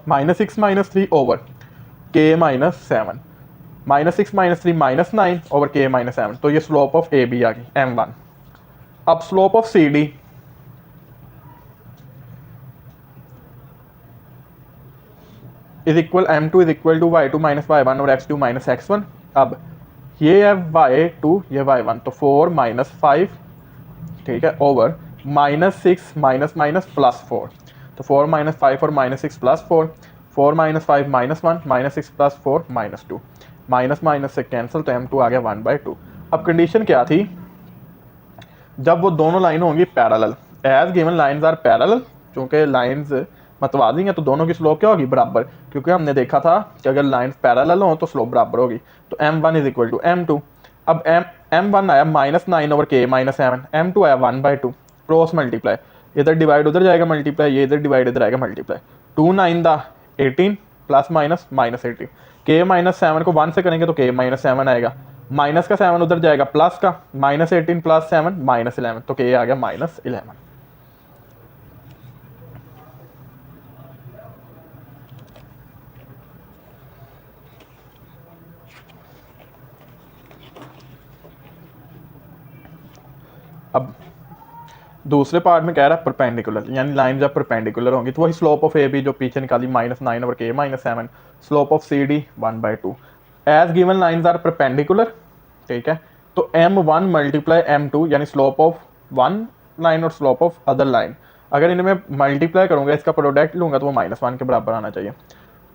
-6 -3 over k -7, -6 -3 -9 over k -7। तो ये स्लोप ऑफ ए बी आ गई m1। अब slope of C D is equal m2 is equal to y2 minus y1 और x2 माइनस x1। अब ये है y2 ये y1, तो 4 -5, ठीक है, ओवर -6 माइनस माइनस प्लस 4, तो 4 -5 और -6 प्लस 4, 4 -5 -1 -6 प्लस 4 -2, माइनस माइनस से कैंसिल, तो m2 आ गया 1/2। अब कंडीशन क्या थी, जब वो दोनों लाइन होंगी parallel, as given lines are parallel, क्योंकि लाइंस मतवाजी हैं तो दोनों की स्लोप क्या होगी, बराबर, क्योंकि हमने देखा था कि अगर लाइंस पैरेलल हो तो स्लोप बराबर होगी। तो m1 is equal to m2। अब m1 आया -9 ओवर k -7, m2 आया 1/2, क्रॉस मल्टीप्लाई, इधर डिवाइड उधर जाएगा मल्टीप्लाई, ये इधर डिवाइड इधर आएगा मल्टीप्लाई, 2 9 दा 18 प्लस माइनस -18, k -7 को 1 से करेंगे तो k -7 आएगा, माइनस का 7 उधर जाएगा प्लस का, -18 प्लस 7 -11, तो k आ गया -11। अब दूसरे पार्ट में कह रहा है परपेंडिकुलर, यानी लाइन जब परपेंडिकुलर होंगी तो वही स्लोप ऑफ ए बी जो पीछे निकाली -9 over k -7, slope of C D 1/2। As given lines are perpendicular, ठीक है, तो m1 मल्टीप्लाई m2, यानी स्लोप ऑफ वन लाइन और स्लोप ऑफ अदर लाइन, अगर इनमें मल्टीप्लाई करूंगा, इसका प्रोडक्ट लूंगा तो वो -1 के बराबर आना चाहिए।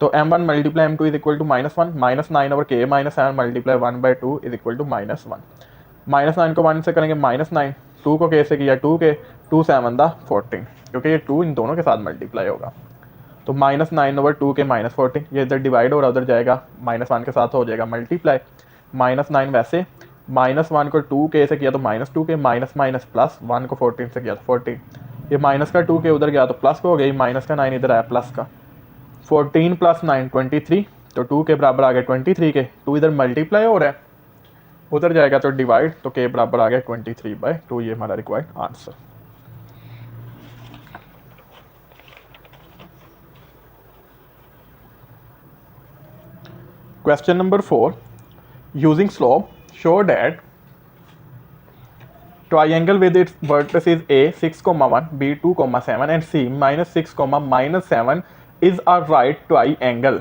तो m1 multiply m2 is equal to -1, -9 over k -7 multiply 1/2 is equal to -1, -9 को 1 से करेंगे -9, 2 को k से किया 2k, 2 7 दा 14, क्योंकि ये 2 इन दोनों के साथ मल्टीप्लाई होगा। तो -9 ओवर 2k -14, ये इधर डिवाइड हो रहा उधर जाएगा, -1 के साथ हो जाएगा मल्टीप्लाई, -9 वैसे, -1 को 2k से किया तो -2k, माइनस माइनस प्लस, 1 को 14 से किया तो 14, ये माइनस का 2k उधर गया तो प्लस का हो गया, माइनस का 9 इधर आया प्लस का, 14 + 9 23, तो 2 के बराबर आ गया 23 के, 2 इधर मल्टीप्लाई हो रहा है उधर जाएगा तो डिवाइड, तो k बराबर आ गया 23/2, ये हमारा required answer. Question number 4. Using slope, show that triangle with its vertices A 6,1, B 2,7 and C -6, -7 is a right triangle.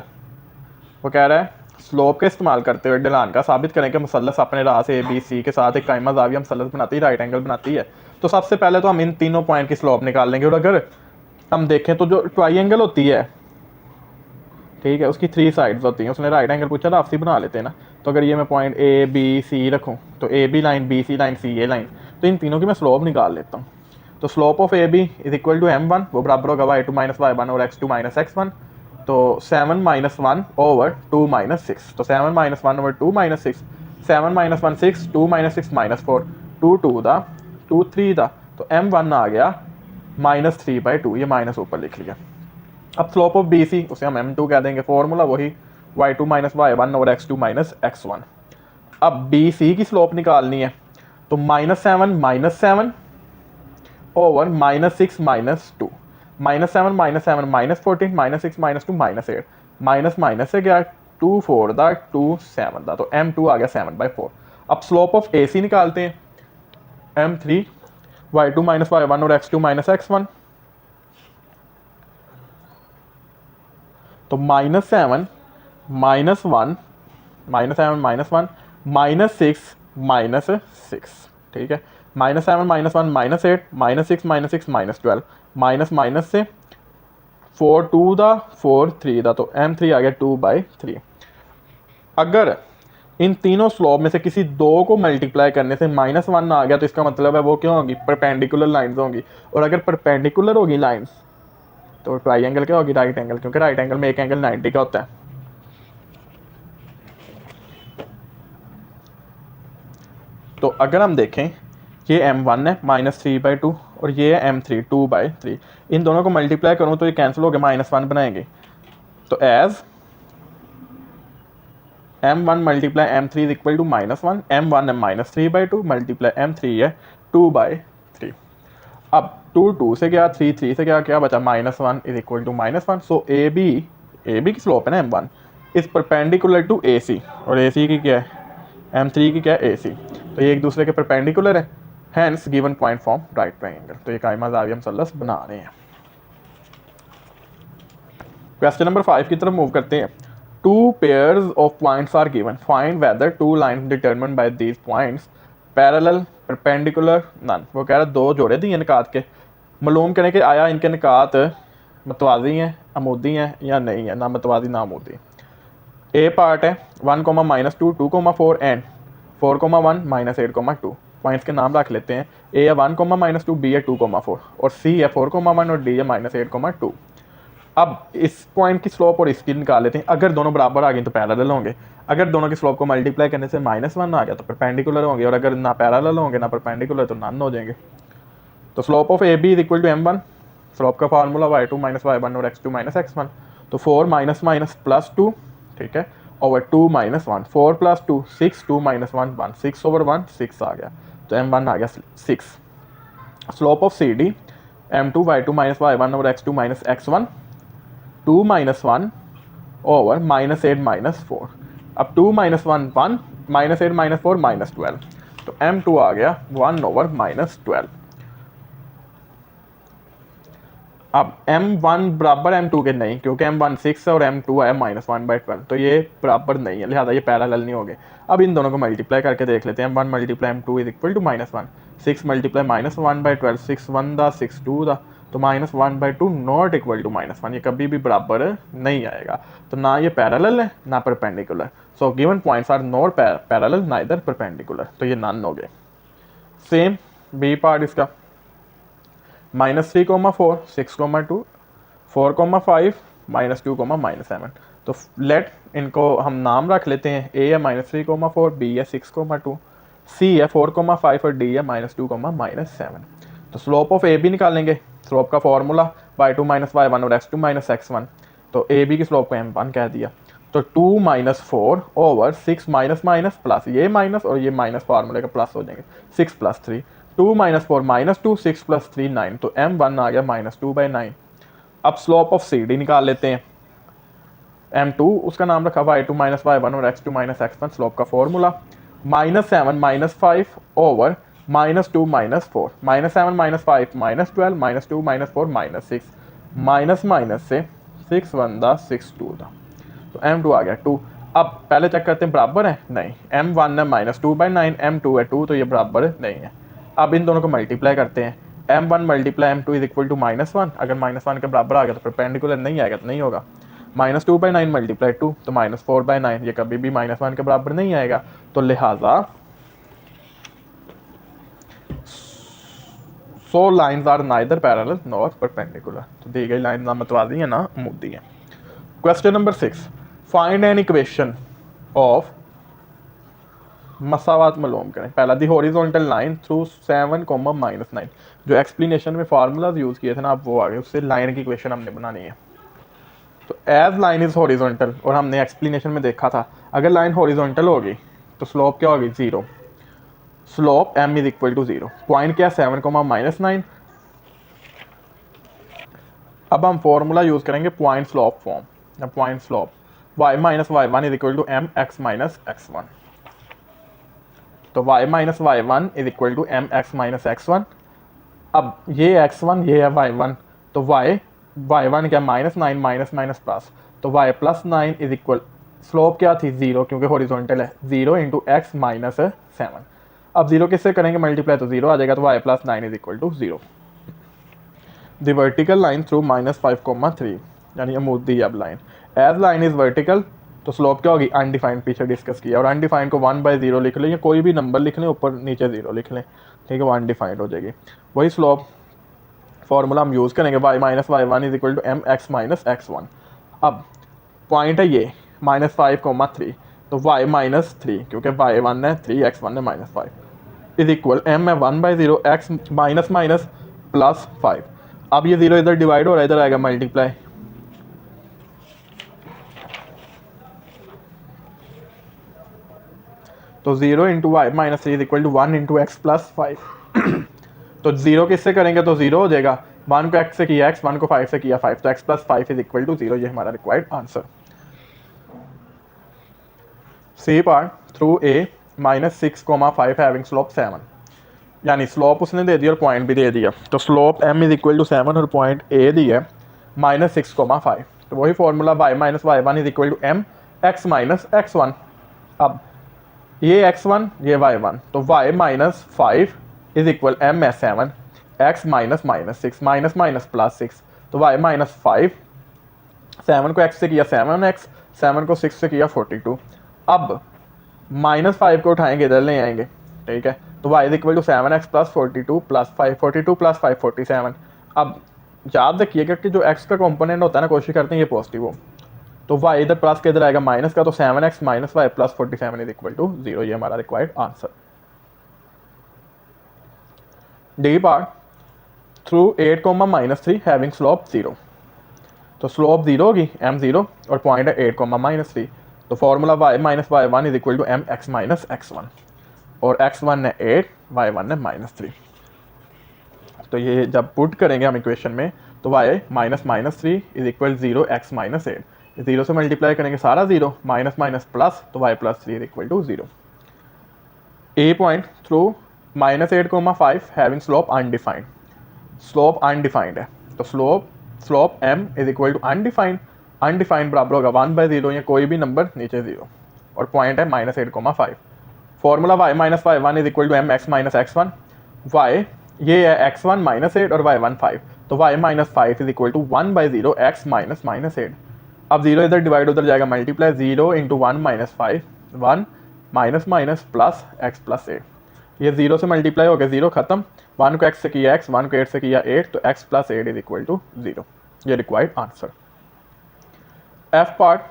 वो कह रहा है स्लोप का इस्तेमाल करते हुए ढलान का साबित करें कि मुसल्लस अपने राह से ABC के साथ एक कायमा ज़ाविया मुसल्लस बनाती है, राइट एंगल बनाती है। तो सबसे पहले तो हम इन तीनों पॉइंट की स्लोप निकाल लेंगे। और अगर हम देखें तो जो ट्राइंगल होती है, ठीक है, उसकी 3 साइड्स होती हैं। उसने राइट एंगल पूछा था, आपसी बना लेते हैं ना। तो अगर ये मैं पॉइंट ABC रखूँ तो AB line, BC line, CA line, तो इन तीनों की मैं स्लोप निकाल लेता हूँ। तो slope of AB is equal to M1, वो बराबर होगा y2 - y1 और x2 - x1। तो 7 - 1 ओवर 2 - 6, तो 7 - 1 ओवर 2 - 6, 7 - 1 6, 2 - 6 -4, 2 2 दा 2 3 दा, तो M1 आ गया -3/2, ये माइनस ऊपर लिख लिया। अब स्लोप ऑफ BC उसे हम M2 कह देंगे, फॉर्मूला वही y2 - y1 और x2 - x1। अब BC की स्लोप निकालनी है, तो -7 - 7 ओवर -6 -2, -7 - 7 -14, -6 -2 -8, माइनस माइनस से गया 2 4 दा 2 7 दा, तो M2 आ गया 7/4। अब स्लोप ऑफ AC निकालते हैं, M3 y2 - y1 और x2 - x1, तो -7 - 1 -7 -1 -6 ठीक है, -7 -1 -8 -6 -6 -12, माइनस माइनस से 4 2 दा 4 3 दा, तो M3 आ गया 2/3। अगर इन तीनों स्लोप में से किसी दो को मल्टीप्लाई करने से -1 आ गया, तो इसका मतलब है वो क्यों होगी, परपेंडिकुलर लाइंस होंगी। और अगर परपेंडिकुलर होगी लाइंस तो ट्राइंगल क्या होगी, राइट एंगल, क्योंकि राइट एंगल में एक एंगल 90 का होता है। तो अगर हम देखें, ये M1 है -3/2 और ये है M3 2/3, इन दोनों को मल्टीप्लाई करूं तो ये कैंसिल हो गया, -1 बनाएंगे। तो as M1 multiply M3 is equal to -1, M1 है -3/2 मल्टीप्लाई M3 है 2/3। अब 2 2 से गया, 3 3 से गया, क्या बचा, -1 is equal to -1। So AB की स्लोप है ना M1 इज परपेंडिकुलर टू AC, और AC की क्या है, M3 की क्या है, AC, तो ये एक दूसरे के परपेंडिकुलर है, hence given point form right triangle. तो ये कायमा ज़ाविया मुसल्लस बना रहे हैं। क्वेश्चन नंबर 5 की तरफ मूव करते हैं। 2 pairs of points are given, find whether 2 lines determined by these points parallel, perpendicular, none. वो कह रहा है दो जोड़े दिए निकात के, मालूम करें कि आया इनके निकात मतवाजी हैं, अमूदी हैं या नहीं है, ना मतवाजी ना अमूदी। ए पार्ट है 1, -2, 2, 4 एंड 4, 1 -8, 2। पॉइंट्स के नाम रख लेते हैं, ए है 1, -2, बी है 2, 4 और सी है 4, 1 और डी है -8, 2। अब इस पॉइंट की स्लोप और इसकी निकाल लेते हैं। अगर दोनों बराबर आ गए तो पैरेलल होंगे, अगर दोनों की स्लोप को मल्टीप्लाई करने से -1 आ गया तो परपेंडिकुलर होंगे, और अगर ना पैरेलल होंगे ना परपेंडिकुलर तो नन हो जाएंगे। तो slope of A B is equal to M1, slope का फार्मूला y2 - y1 और x2 - x1, तो 4 -+2, ठीक है, ओवर 2 - 1, 4 + 2 6, 2 - 1 1, 6 ओवर 1 6 आ गया, तो M1 आ गया 6। Slope of CD M2 y2 - y1 और x2 - x1, 2 - 1 ओवर -8 - 4। अब 2 - 1 1, -8 - 4 -12, तो M2 आ गया 1 ओवर -12। अब M1 बराबर M2 के नहीं, क्योंकि M1 6 है और M2 है -1/12, तो ये बराबर नहीं है, लिहाजा ये पैरेलल नहीं हो गए। अब इन दोनों को मल्टीप्लाई करके देख लेते हैं। M1 multiply M2 is equal to -1, 6 multiply -1/12, 6 1 दा 6 2 दा, तो -1/2 नॉट इक्वल टू -1, ये कभी भी बराबर नहीं आएगा। तो ना ये पैरेलल है ना perpendicular, so given points are not parallel neither perpendicular, तो ये नन हो गए। सेम बी पार्ट इसका -3, 4 6, 2 4, 5 -2, -7। तो लेट इनको हम नाम रख लेते हैं, ए है -3, 4, बी है 6, 2, सी है 4, 5 और डी है -2, -7। तो स्लोप ऑफ ए बी निकालेंगे, स्लोप का फॉर्मूला y2 - y1 और x2 - x1, तो ए बी की स्लोप को M1 कह दिया। तो 2 - 4 ओवर 6 माइनस प्लस, ये माइनस और ये माइनस फार्मूले का प्लस हो जाएंगे, 6 + 3, 2 - 4 -2, 6 + 3 9, तो M1 आ गया -2/9। अब स्लोप ऑफ CD निकाल लेते हैं, M2 उसका नाम रखा y2 - y1 और x2 - x1, स्लोप का फॉर्मूला -7 - 5 ओवर -2 -4 -7 -5 -12 -2 -4 -6 माइनस माइनस से 6 1 दा 6 2 दा, तो m2 आ गया 2। अब पहले चेक करते हैं बराबर है, नहीं, m1 है -2/9, m2 है 2, तो ये बराबर नहीं है। अब इन दोनों को मल्टीप्लाई करते हैं, m1 multiply m2 is equal to -1, अगर -1 के बराबर आ गया तो परपेंडिकुलर नहीं आएगा तो नहीं होगा। -2/9 मल्टीप्लाई 2 तो -4/9, ये कभी भी -1 के बराबर नहीं आएगा, तो लिहाजा so lines are neither parallel nor perpendicular, तो दी गई लाइन ना मतवाजी है ना अमूदी है। Question number 6, find an equation of मसावात मालूम करें। पहला दी हॉरिजॉन्टल लाइन थ्रू 7, -9, जो एक्सप्लेनेशन में फार्मूलाज यूज़ किए थे ना, आप वो आ गए, उससे लाइन की इक्वेशन हमने बनानी है। तो एज लाइन इज हॉरिजॉन्टल, और हमने एक्सप्लेनेशन में देखा था अगर लाइन हॉरिजॉन्टल होगी तो स्लोप क्या होगी, 0। Slope m is equal to 0। Point क्या है, 7, -9। अब हम फॉर्मूला यूज करेंगे point slope form. Point slope y minus y1 is equal to m x minus x1। तो y minus y1 is equal to m x minus x1। अब ये x1 ये है y1, तो y1 क्या, -9 माइनस माइनस प्लस, तो y plus 9 is equal, slope क्या थी, 0, क्योंकि हॉरिजॉन्टल है, 0 इंटू एक्स माइनस 7। अब 0 किससे करेंगे मल्टीप्लाई, तो 0 आ जाएगा, तो y plus 9 is equal to 0। The vertical line through -5, यानी अमूदी अब line, as line is vertical, तो स्लोप क्या होगी, अनडिफाइंड, पीछे डिस्कस किया, और अनडिफाइंड को 1/0 लिख लें, या कोई भी नंबर लिख लें, ऊपर नीचे 0 लिख लें, ठीक है, वो अनडिफाइंड हो जाएगी। वही स्लोप फॉर्मूला हम यूज़ करेंगे, y minus y1 is equal to m x minus x1। अब पॉइंट है ये -5, 3, तो y माइनस 3, क्योंकि y1 है 3, x1 है -5, इज इक्वल m है 1/0, x माइनस माइनस प्लस 5। अब ये 0 इधर डिवाइड हो रहा है, इधर आएगा मल्टीप्लाई, तो 0 into Y minus 3 is equal to 1 into x plus 5। तो 0 किससे करेंगे तो 0 हो जाएगा, 1 को x से किया x, 1 को 5 से किया 5, तो x plus 5 is equal to 0, ये हमारा required answer. C part through a -6, 5 having slope 7, यानी स्लोप उसने दे दिया और पॉइंट भी दे दिया, तो slope m is equal to 7 और पॉइंट a दिया है -6, 5, तो वही formula y minus y1 is equal to m x minus x1। अब ये x1 ये y1, तो y minus 5 is equal m है 7, x minus minus 6, minus minus plus 6, तो y माइनस 5, 7 को x से किया 7x, 7 को 6 से किया 42। अब -5 को उठाएंगे, इधर ले आएंगे, ठीक है, तो y is equal to 7x plus 42 plus 5, 42 plus 5 47। अब याद रखिएगा कि जो x का कंपोनेंट होता है ना, कोशिश करते हैं ये पॉजिटिव हो, तो y इधर प्लस के इधर आएगा माइनस का, तो 7x minus 5 plus 47 is equal to 0, ये हमारा required answer. D part through 8, -3 having slope 0, तो स्लोप 0 होगी m 0 और पॉइंट है 8, -3, तो formula y minus y1 is equal to m x minus x1, और x1 है 8, y1 है -3। तो ये जब पुट करेंगे हम इक्वेशन में, तो y minus -3 is equal 0 x minus 8, 0 से मल्टीप्लाई करेंगे सारा 0, माइनस माइनस प्लस, तो y plus 3 is equal to 0। A point through -8, 5 having slope undefined, slope undefined है, तो slope m is equal to undefined, undefined बराबर होगा 1/0 या कोई भी नंबर नीचे 0, और पॉइंट है -8, 5। Formula y minus y1 is equal to m x minus x1, y ये है x1 -8 और y1 5, तो y minus 5 is equal to 1/0 x minus -8। अब 0 इधर डिवाइड उधर जाएगा multiply, 0 into 1 minus 5, 1 minus minus plus x plus 8, ये 0 से मल्टीप्लाई हो गया, 0 खत्म, 1 को x से किया x, 1 को 8 से किया 8, तो x plus 8 is equal to 0, ये required answer. F part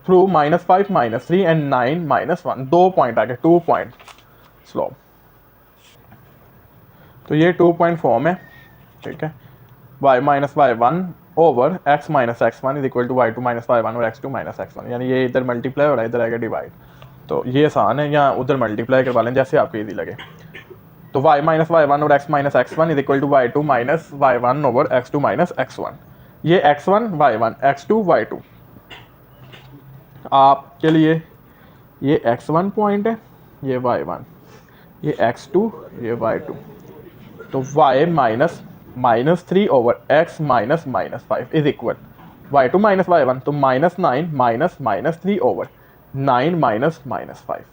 through -5, -3 and 9, -1, 2 point आ गए, 2 पॉइंट स्लोप, तो ये 2 पॉइंट फॉर्म है, ठीक है, y minus y1 over x minus x1 is equal to y2 minus y1 और x2 माइनस x1, यानी ये इधर मल्टीप्लाई हो रहा है, इधर आएगा डिवाइड, तो ये आसान है, या उधर मल्टीप्लाई करवा लें जैसे आपको इजी लगे। तो y माइनस y1 और x minus x1 is equal to y2 minus y1 over x2 minus x1, ये x1 y1 x2 y2, आपके लिए ये x1 पॉइंट है, ये y1, ये x2 ये y2, तो y minus -3 over x minus -5 is equal y2 minus y1, तो -9 माइनस -3 ओवर 9 माइनस -5।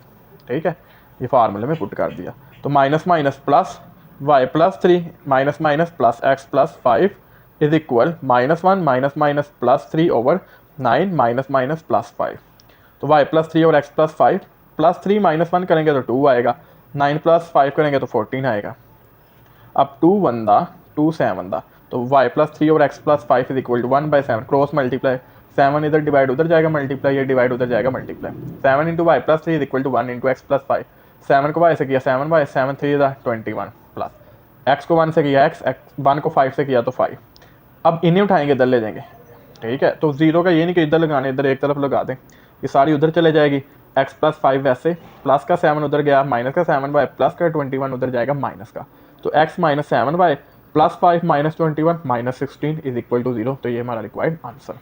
ठीक है, ये फार्मूले में पुट कर दिया। तो minus minus plus y plus 3 minus minus plus x plus 5 is equal -1 minus minus plus 3 over 9 minus minus plus 5। तो y प्लस 3 और x प्लस 5, प्लस 3 माइनस 1 करेंगे तो 2 आएगा, 9 प्लस 5 करेंगे तो 14 आएगा। अब 2 1 दा 2 7 दा, तो y प्लस 3 और x plus 5 is equal to 1/7 cross multiply, 7 इधर डिवाइड उधर जाएगा मल्टीप्लाई, ये डिवाइड उधर जाएगा multiply. 7 into Y plus 3 is equal to 1 into x plus 5। 7 को y से किया 7y, 7 3 दा 21 प्लस x को 1 से किया x 1 को 5 से किया तो 5। अब इन्हें उठाएंगे इधर ले जाएंगे। ठीक है, तो जीरो का ये नहीं कि इधर लगाने, इधर एक तरफ लगा दें, ये सारी उधर चले जाएगी। x प्लस 5 वैसे, प्लस का 7 उधर गया, माइनस का 7y प्लस का 21 उधर जाएगा माइनस का, तो x minus 7y plus 5 minus 21 minus 16 is equal to 0। तो ये हमारा required answer.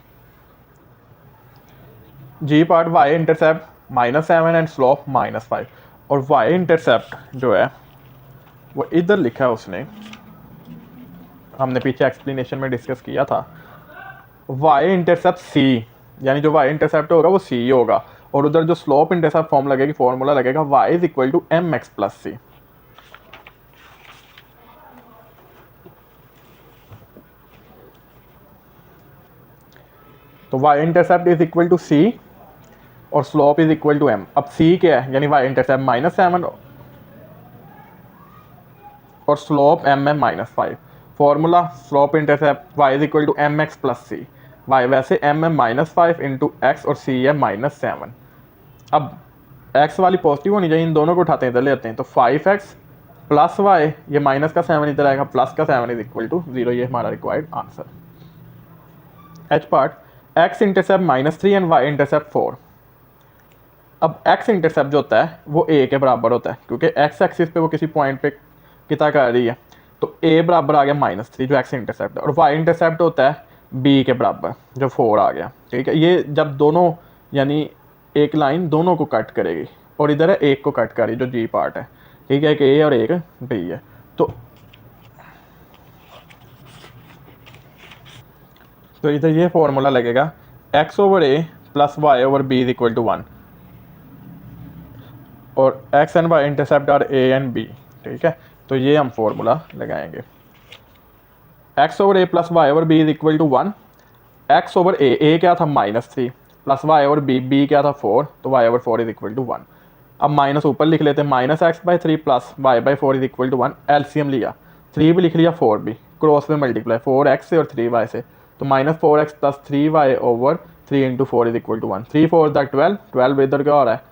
G part y intercept -7 and slope -5, और y इंटरसेप्ट जो है वो इधर लिखा है उसने, हमने पीछे एक्सप्लेनेशन में डिस्कस किया था। y इंटरसेप्ट c, यानी जो y इंटरसेप्ट होगा वो c होगा, और उधर जो स्लोप इंटरसेप्ट फॉर्म लगेगी, फॉर्मूला लगेगा y is equal to mx plus c। तो y intercept is equal to c और slope is equal to m। अब c क्या है, यानी y इंटरसेप्ट -7 और स्लोप m है -5। Formula slope intercept y is equal to mx plus c। y वैसे m है -5 इंटू एक्स और c है -7। अब x वाली पॉजिटिव होनी चाहिए, इन दोनों को उठाते हैं इधर ले आते हैं, तो 5x प्लस y, ये माइनस का 7 इधर आएगा, प्लस का 7 इज इक्वल टू 0। ये हमारा required answer. H part x intercept -3 and y intercept 4। अब x इंटरसेप्ट जो होता है वो a के बराबर होता है, क्योंकि x एक्सिस पे वो किसी पॉइंट पे कितना कर रही है, तो a बराबर आ गया -3 जो x इंटरसेप्ट है, और y इंटरसेप्ट होता है b के बराबर जो 4 आ गया। ठीक है, ये जब दोनों यानी एक लाइन दोनों को कट करेगी, और इधर है एक को कट कर रही जो जी पार्ट है। ठीक है, एक a और एक b है, तो इधर ये फॉर्मूला लगेगा x over a plus Y over b is equal to 1, और x and y intercept are a and b। ठीक है, तो ये हम फॉर्मूला लगाएंगे, x over a plus Y over b is equal to 1। x over a क्या था -3 plus y over b क्या था 4, तो y over 4 is equal to 1। अब माइनस ऊपर लिख लेते हैं, -x/3 plus y/4 is equal to 1। LCM लिया, 3 भी लिख लिया 4 भी, क्रॉस में मल्टीप्लाई 4x से और 3y से, तो -4x plus 3y over 3 into 4 is equal to 1। 3 4 दा 12, 12 इधर क्या हो रहा है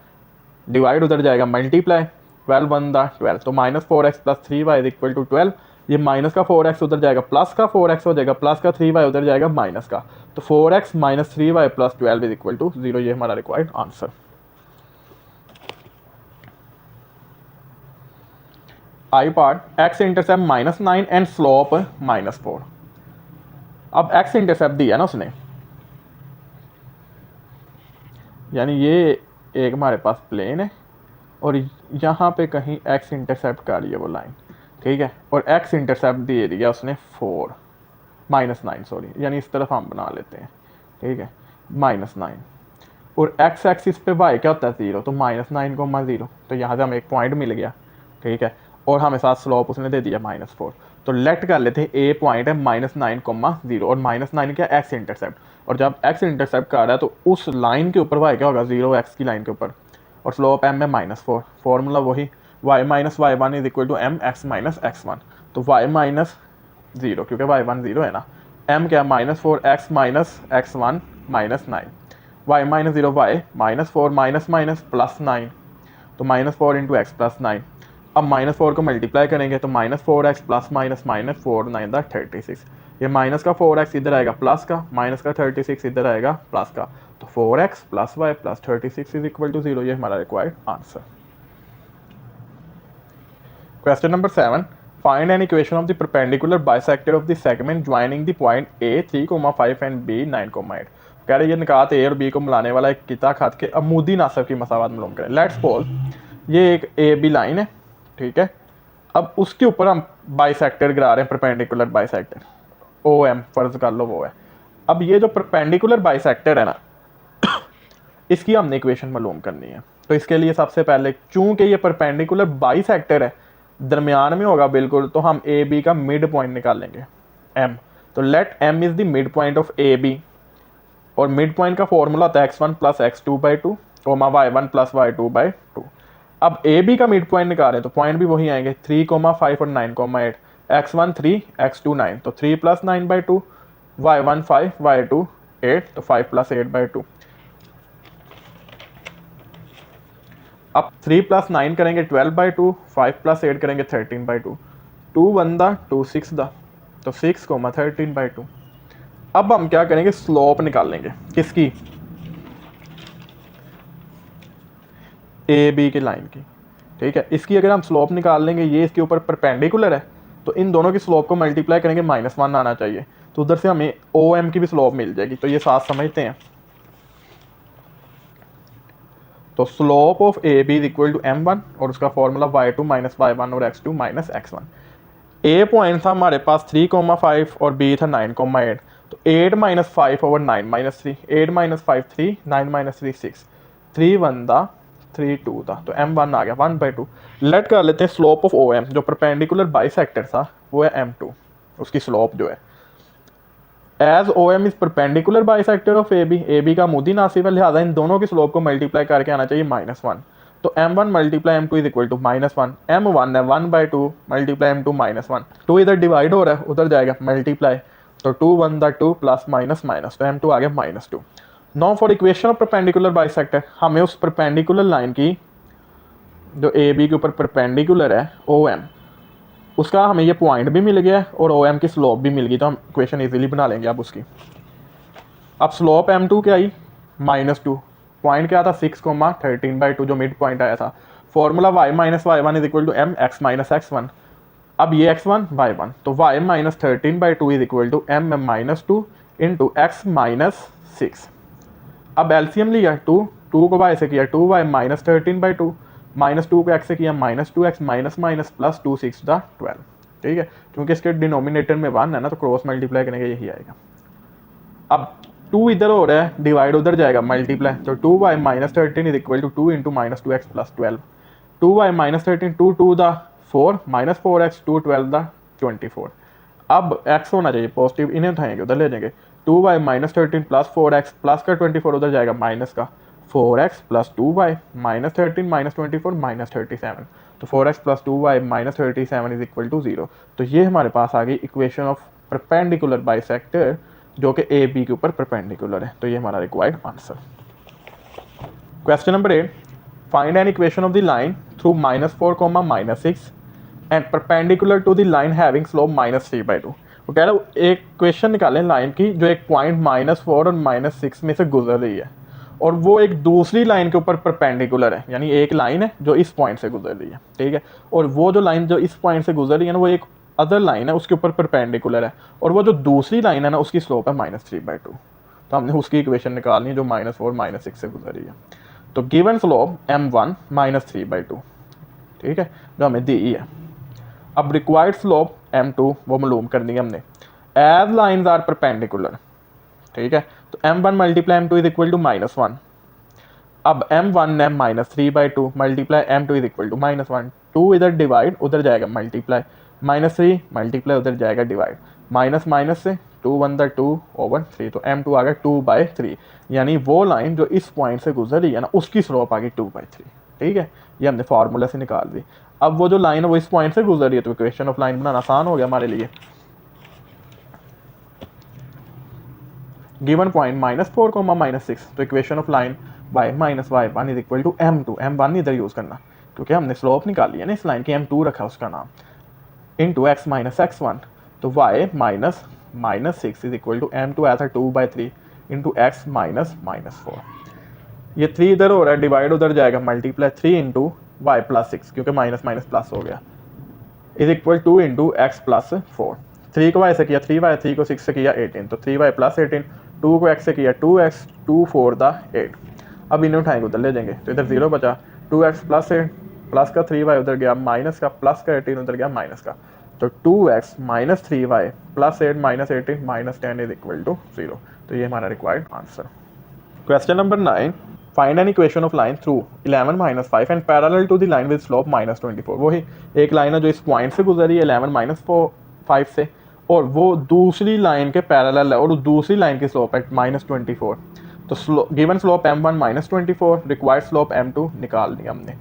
डिवाइड उधर जाएगा मल्टीप्लाई, 12 1 दा 12, तो -4x plus 3y is equal to 12। ये माइनस का 4x उधर जाएगा, प्लस का 4x हो जाएगा, प्लस का 3y उधर जाएगा माइनस का, तो 4x minus 3y plus 12 is equal to 0। ये हमारा required answer. I part x intercept -9 and slope -4। अब x इंटरसेप्ट दिया ना उसने, यानी ये एक हमारे पास प्लेन है और यहाँ पे कहीं x इंटरसेप्ट कर रही है वो लाइन। ठीक है, और x इंटरसेप्ट दे दिया उसने 4 -9 सॉरी, यानी इस तरफ हम बना लेते हैं। ठीक है, -9, और x एक्सिस पे y क्या होता है 0, तो -9, 0, तो यहाँ से हमें एक पॉइंट मिल गया। ठीक है, और हमें साथ स्लोप उसने दे दिया -4, तो लेट कर लेते हैं a पॉइंट है -9, 0, और -9 क्या x इंटरसेप्ट, और जब x इंटरसेप्ट कर रहा है तो उस लाइन के ऊपर y क्या होगा 0, x की लाइन के ऊपर, और स्लोप m है -4। फॉर्मूला वही y minus y1 is equal to m x minus x1, तो y माइनस 0 क्योंकि y1 0 है ना, m क्या -4x minus x1 -9, y minus 0 y -4 minus plus 9, तो -4 इंटू एक्स प्लस 9। अब -4 को मल्टीप्लाई करेंगे तो -4x प्लस माइनस 4 9 दा 36, ये माइनस का 4x इधर आएगा प्लस का, माइनस का 36 इधर आएगा प्लस का, तो 4x plus y plus 36 is equal to 0। ये हमारा required answer. Question number 7, find an equation of the perpendicular bisector of the segment joining the point a 3,5 and b 9,8। कह रहे ये निकात a और b को मिलाने वाला एक किता खत के अमूदी नासब की मसावत मालूम करें। लेट्स सपोज ये एक a b लाइन है, ठीक है। अब उसके ऊपर हम बाइसेक्टर गिरा रहे हैं, परपेंडिकुलर बाइसेक्टर, ओ एम फर्ज कर लो वो है। अब ये जो परपेंडिकुलर बाइसेक्टर है ना, इसकी हमने इक्वेशन मालूम करनी है। तो इसके लिए सबसे पहले चूंकि ये परपेंडिकुलर बाइसेक्टर है, दरमियान में होगा बिल्कुल, तो हम ए बी का मिड पॉइंट निकालेंगे एम। तो let M is the mid point of A B, और मिड पॉइंट का फॉर्मूला होता है x1 plus x2/2 coma y1 plus y2/2। अब ए बी का मिड पॉइंट निकालें तो पॉइंट भी वही आएंगे 3,5 और 9,8, x1 3 x2 9, तो 3 प्लस 9/2, y1 5 y2 8, तो 5 प्लस 8/2। अब 3 प्लस 9 करेंगे 12/2, 5 प्लस 8 करेंगे 13/2, 2 1 दा 2 6 दा, तो 6 13/2। अब हम क्या करेंगे, स्लोप निकालेंगे किसकी, ए बी की लाइन की। ठीक है, इसकी अगर हम स्लोप निकाल लेंगे, ये इसके ऊपर परपेंडिकुलर है, तो इन दोनों की स्लोप को मल्टीप्लाई करेंगे, -1 आना चाहिए, तो उधर से हमें ओ एम की भी स्लोप मिल जाएगी। तो ये साथ समझते हैं। तो slope of A B is equal to m1, और उसका फॉर्मूला y2 माइनस y1 और x2 माइनस x1। ए पॉइंट था हमारे पास 3,5 और बी था 9,8, तो 8 minus 5 over 9 minus 3, 8 minus 5 3, 9 minus 3 6, 3 1 दा 3 2 था, तो m1 आ गया 1/2। लेट कर लेते हैं स्लोप ऑफ ओ एम, जो परपेंडिकुलर बाइसेक्टर था वो है m2, उसकी स्लोप जो है, as O M is perpendicular bisector of A B का मुदी नासिब है, लिहाजा इन दोनों की स्लोप को मल्टीप्लाई करके आना चाहिए -1। तो m1 multiply m2 is equal to -1, m1 है 1/2 मल्टीप्लाई m2 -1, 2 इधर डिवाइड हो रहा है उधर जाएगा मल्टीप्लाई, तो 2 1 दा 2 प्लस माइनस माइनस, तो m2 आ गया -2। Now for equation of perpendicular bisector, हमें उस परपेंडिकुलर लाइन की जो ए बी के ऊपर परपेंडिकुलर है ओ एम, उसका हमें ये पॉइंट भी मिल गया और ओ एम की स्लोप भी मिल गई, तो हम इक्वेशन इजीली बना लेंगे अब उसकी। अब स्लोप m2 क्या आई, -2, पॉइंट क्या था 6,13/2 जो मिड पॉइंट आया था, formula y minus y1 is equal to m x minus x1। अब ये x1 y1, तो y minus 13/2 is equal to m -2 into x minus 6। अब एलसीएम लिया 2 को y से किया 2y माइनस 13/2, -2 को x से किया -2x माइनस माइनस प्लस 2 6 दा 12। ठीक है, क्योंकि इसके डिनोमिनेटर में 1 है ना, तो क्रॉस मल्टीप्लाई करेंगे यही आएगा। अब 2 इधर हो रहा है, डिवाइड उधर जाएगा मल्टीप्लाई, तो 2y minus 13 is equal to 2 into -2x plus 12, 2y minus 13 2 2 दा 4 माइनस 4x 2 12 दा 24। अब x होना चाहिए पॉजिटिव, इन्हें उठाएंगे उधर ले जाएंगे, 2y minus 13 plus 4x plus का 24 उधर जाएगा माइनस का 4x plus 2y minus 13 minus 24 minus 37, तो 4x plus 2y minus 37 is equal to 0। तो ये हमारे पास आ गई इक्वेशन ऑफ परपेंडिकुलर बाइसेक्टर जो कि ए बी के ऊपर परपेंडिकुलर है। तो ये हमारा required answer. Question number 8, find an equation of the line through -4, -6 and perpendicular to the line having slope -3/2। वो कह रहा है एक इक्वेशन निकालें लाइन की जो एक पॉइंट -4 और -6 में से गुजर रही है, और वो एक दूसरी लाइन के ऊपर परपेंडिकुलर है, यानी एक लाइन है जो इस पॉइंट से गुजर रही है। ठीक है, और वो जो लाइन जो इस पॉइंट से गुजर रही है ना, वो एक अदर लाइन है उसके ऊपर परपेंडिकुलर है, और वो जो दूसरी लाइन है ना उसकी स्लोप है -3/2। तो हमने उसकी इक्वेशन निकालनी है जो -4 -6 से गुजर रही है। तो गिवन स्लोप m1 -3/2, ठीक है, जो हमें दी है। अब रिक्वायर्ड स्लोप m2 वो मालूम कर दी हमने, एज लाइन्स आर परपेंडिकुलर। ठीक है, तो m1 multiply m2 is equal to -1। अब m1 है -3/2 multiply m2 is equal to -1, 2 इधर डिवाइड उधर जाएगा मल्टीप्लाई, -3 मल्टीप्लाई उधर जाएगा डिवाइड, माइनस माइनस से 2 1 दा 2 ओवर 3, तो m2 आ गया 2/3, यानी वो लाइन जो इस पॉइंट से गुजर रही है ना उसकी स्लोप आ गई 2/3। ठीक है, ये हमने फार्मूला से निकाल दी। अब वो जो लाइन है वो इस पॉइंट से गुजर रही है, तो इक्वेशन ऑफ लाइन बनाना आसान हो गया हमारे लिए। गिवन पॉइंट -4, -6, तो equation of line y minus y1 is equal to m2, m1 इधर यूज करना क्योंकि हमने स्लोप निकाली है ना इस लाइन की, m2 रखा उसका नाम, इंटू x माइनस x1, तो y minus -6 is equal to m2 आया था 2/3 इंटू x माइनस -4। ये 3 इधर हो रहा है, डिवाइड उधर जाएगा मल्टीप्लाई, 3 इंटू y प्लस 6 क्योंकि माइनस माइनस प्लस हो गया, is equal 2 into x plus 4। 3 को y से किया 3y, 3 को 6 से किया 18, तो 3y प्लस 18, 2 को x से किया 2x, 2 4 दा 8। अब इन्हें उठाएंगे उधर ले जाएंगे, तो इधर 0 बचा, 2x प्लस 8 प्लस का 3y उधर गया माइनस का, प्लस का 18 उधर गया माइनस का, तो 2x minus 3y plus 8 minus 18 minus 10 is equal to 0। तो ये हमारा required answer. Question number 9, find an equation of line through 11 minus 5 and parallel to the line with slope minus 24। वही एक लाइन है जो इस पॉइंट से गुजरी 11 माइनस 5 से, और वो दूसरी लाइन के पैरेलल है और दूसरी लाइन की स्लोप है माइनस 24। तो given slope m1 minus 24, required slope m2 निकाल दी हमने।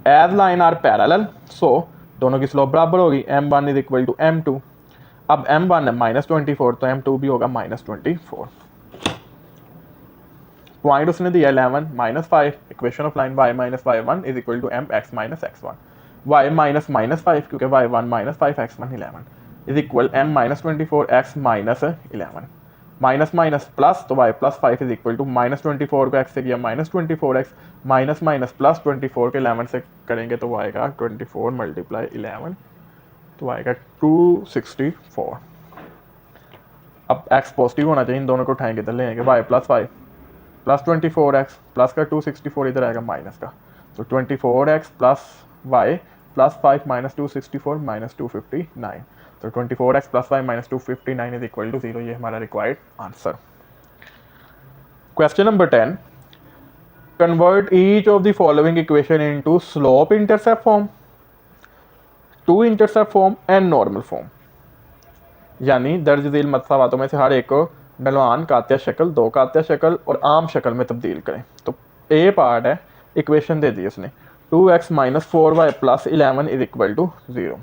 एज लाइन आर पैरेलल, सो दोनों की स्लोप बराबर होगी, m1 is equal to m2। अब m1 है माइनस 24 तो m2 भी होगा माइनस 24। पॉइंट उसने दिया 11 minus 5, equation of line y minus y1 is equal to mx minus x1। y minus minus 5 क्योंकि y1 minus 5 x1 11 is equal m minus 24 x minus 11। Minus minus plus, तो y plus 5 is equal to minus 24 को x से किया minus 24x, minus minus plus 24 के 11 से करेंगे तो आएगा 24 मल्टीप्लाई 11, तो आएगा 264। अब x पॉजिटिव होना चाहिए, इन दोनों को उठाएंगे तो लेंगे y plus 5 plus 24x plus का 264 इधर आएगा माइनस का, तो 24x plus y plus 5 minus 264 minus 259, तो 24x plus y minus 259 is equal to 0। ये हमारा required answer. Question number 10, convert each of the following equation into slope intercept form, two intercept form and normal form. यानी दर्ज झील मसवातों में से हर एक को ढलवान कात्या शक्ल, दो कात्या शक्ल और आम शक्ल में तब्दील करें। तो ए पार्ट है, इक्वेशन दे दी उसने 2x minus 4y plus 11 is equal to 0।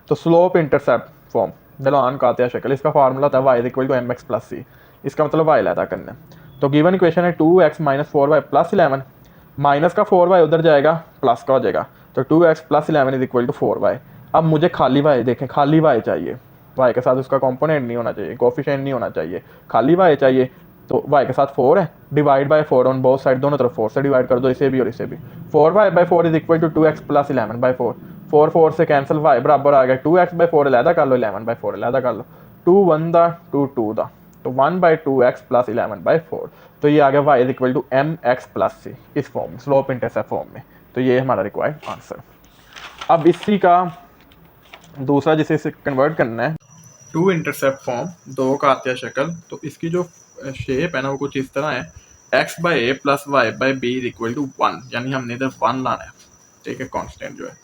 तो स्लोप इंटरसेप्ट फॉर्म ढलवान कात्या शक्ल, इसका फार्मूला होता है y is equal to mx plus c, इसका मतलब y लाता करना। तो गिवन इक्वेशन है 2x minus 4y plus 11, minus का 4y उधर जाएगा प्लस का हो जाएगा, तो 2x plus 11 is equal to 4y। अब मुझे खाली y देखें, खाली y चाहिए, y के साथ उसका कंपोनेंट नहीं होना चाहिए, कोफिशिएंट नहीं होना चाहिए, खाली y चाहिए। तो y के साथ 4 है, divide by 4 on both side, दोनों तरफ 4 से डिवाइड कर दो, इसे भी और इसे भी। 4y by 4 is equal to 2x plus 11 by 4, 4 4 से कैंसिल, y बराबर आ गया 2x बाई 4 अलहदा कर लो, 11 बाई 4 अलहदा कर लो, 2 1 दा 2 2 दा, तो 1 बाई 2x प्लस 11 बाई 4, तो ये आ गया y is equal to mx plus c इस फॉर्म में, स्लोप इंटरसेप्ट फॉर्म में। तो ये हमारा रिक्वायर्ड आंसर। अब इसी का दूसरा जिसे इसे कन्वर्ट करना है, टू इंटरसेप्ट फॉर्म, दो कात्या शक्ल, तो इसकी जो शेप है ना वो कुछ इस तरह है, x by a plus y by b is equal to 1, यानी हमने इधर 1 लाना है, ठीक है, कांस्टेंट जो है।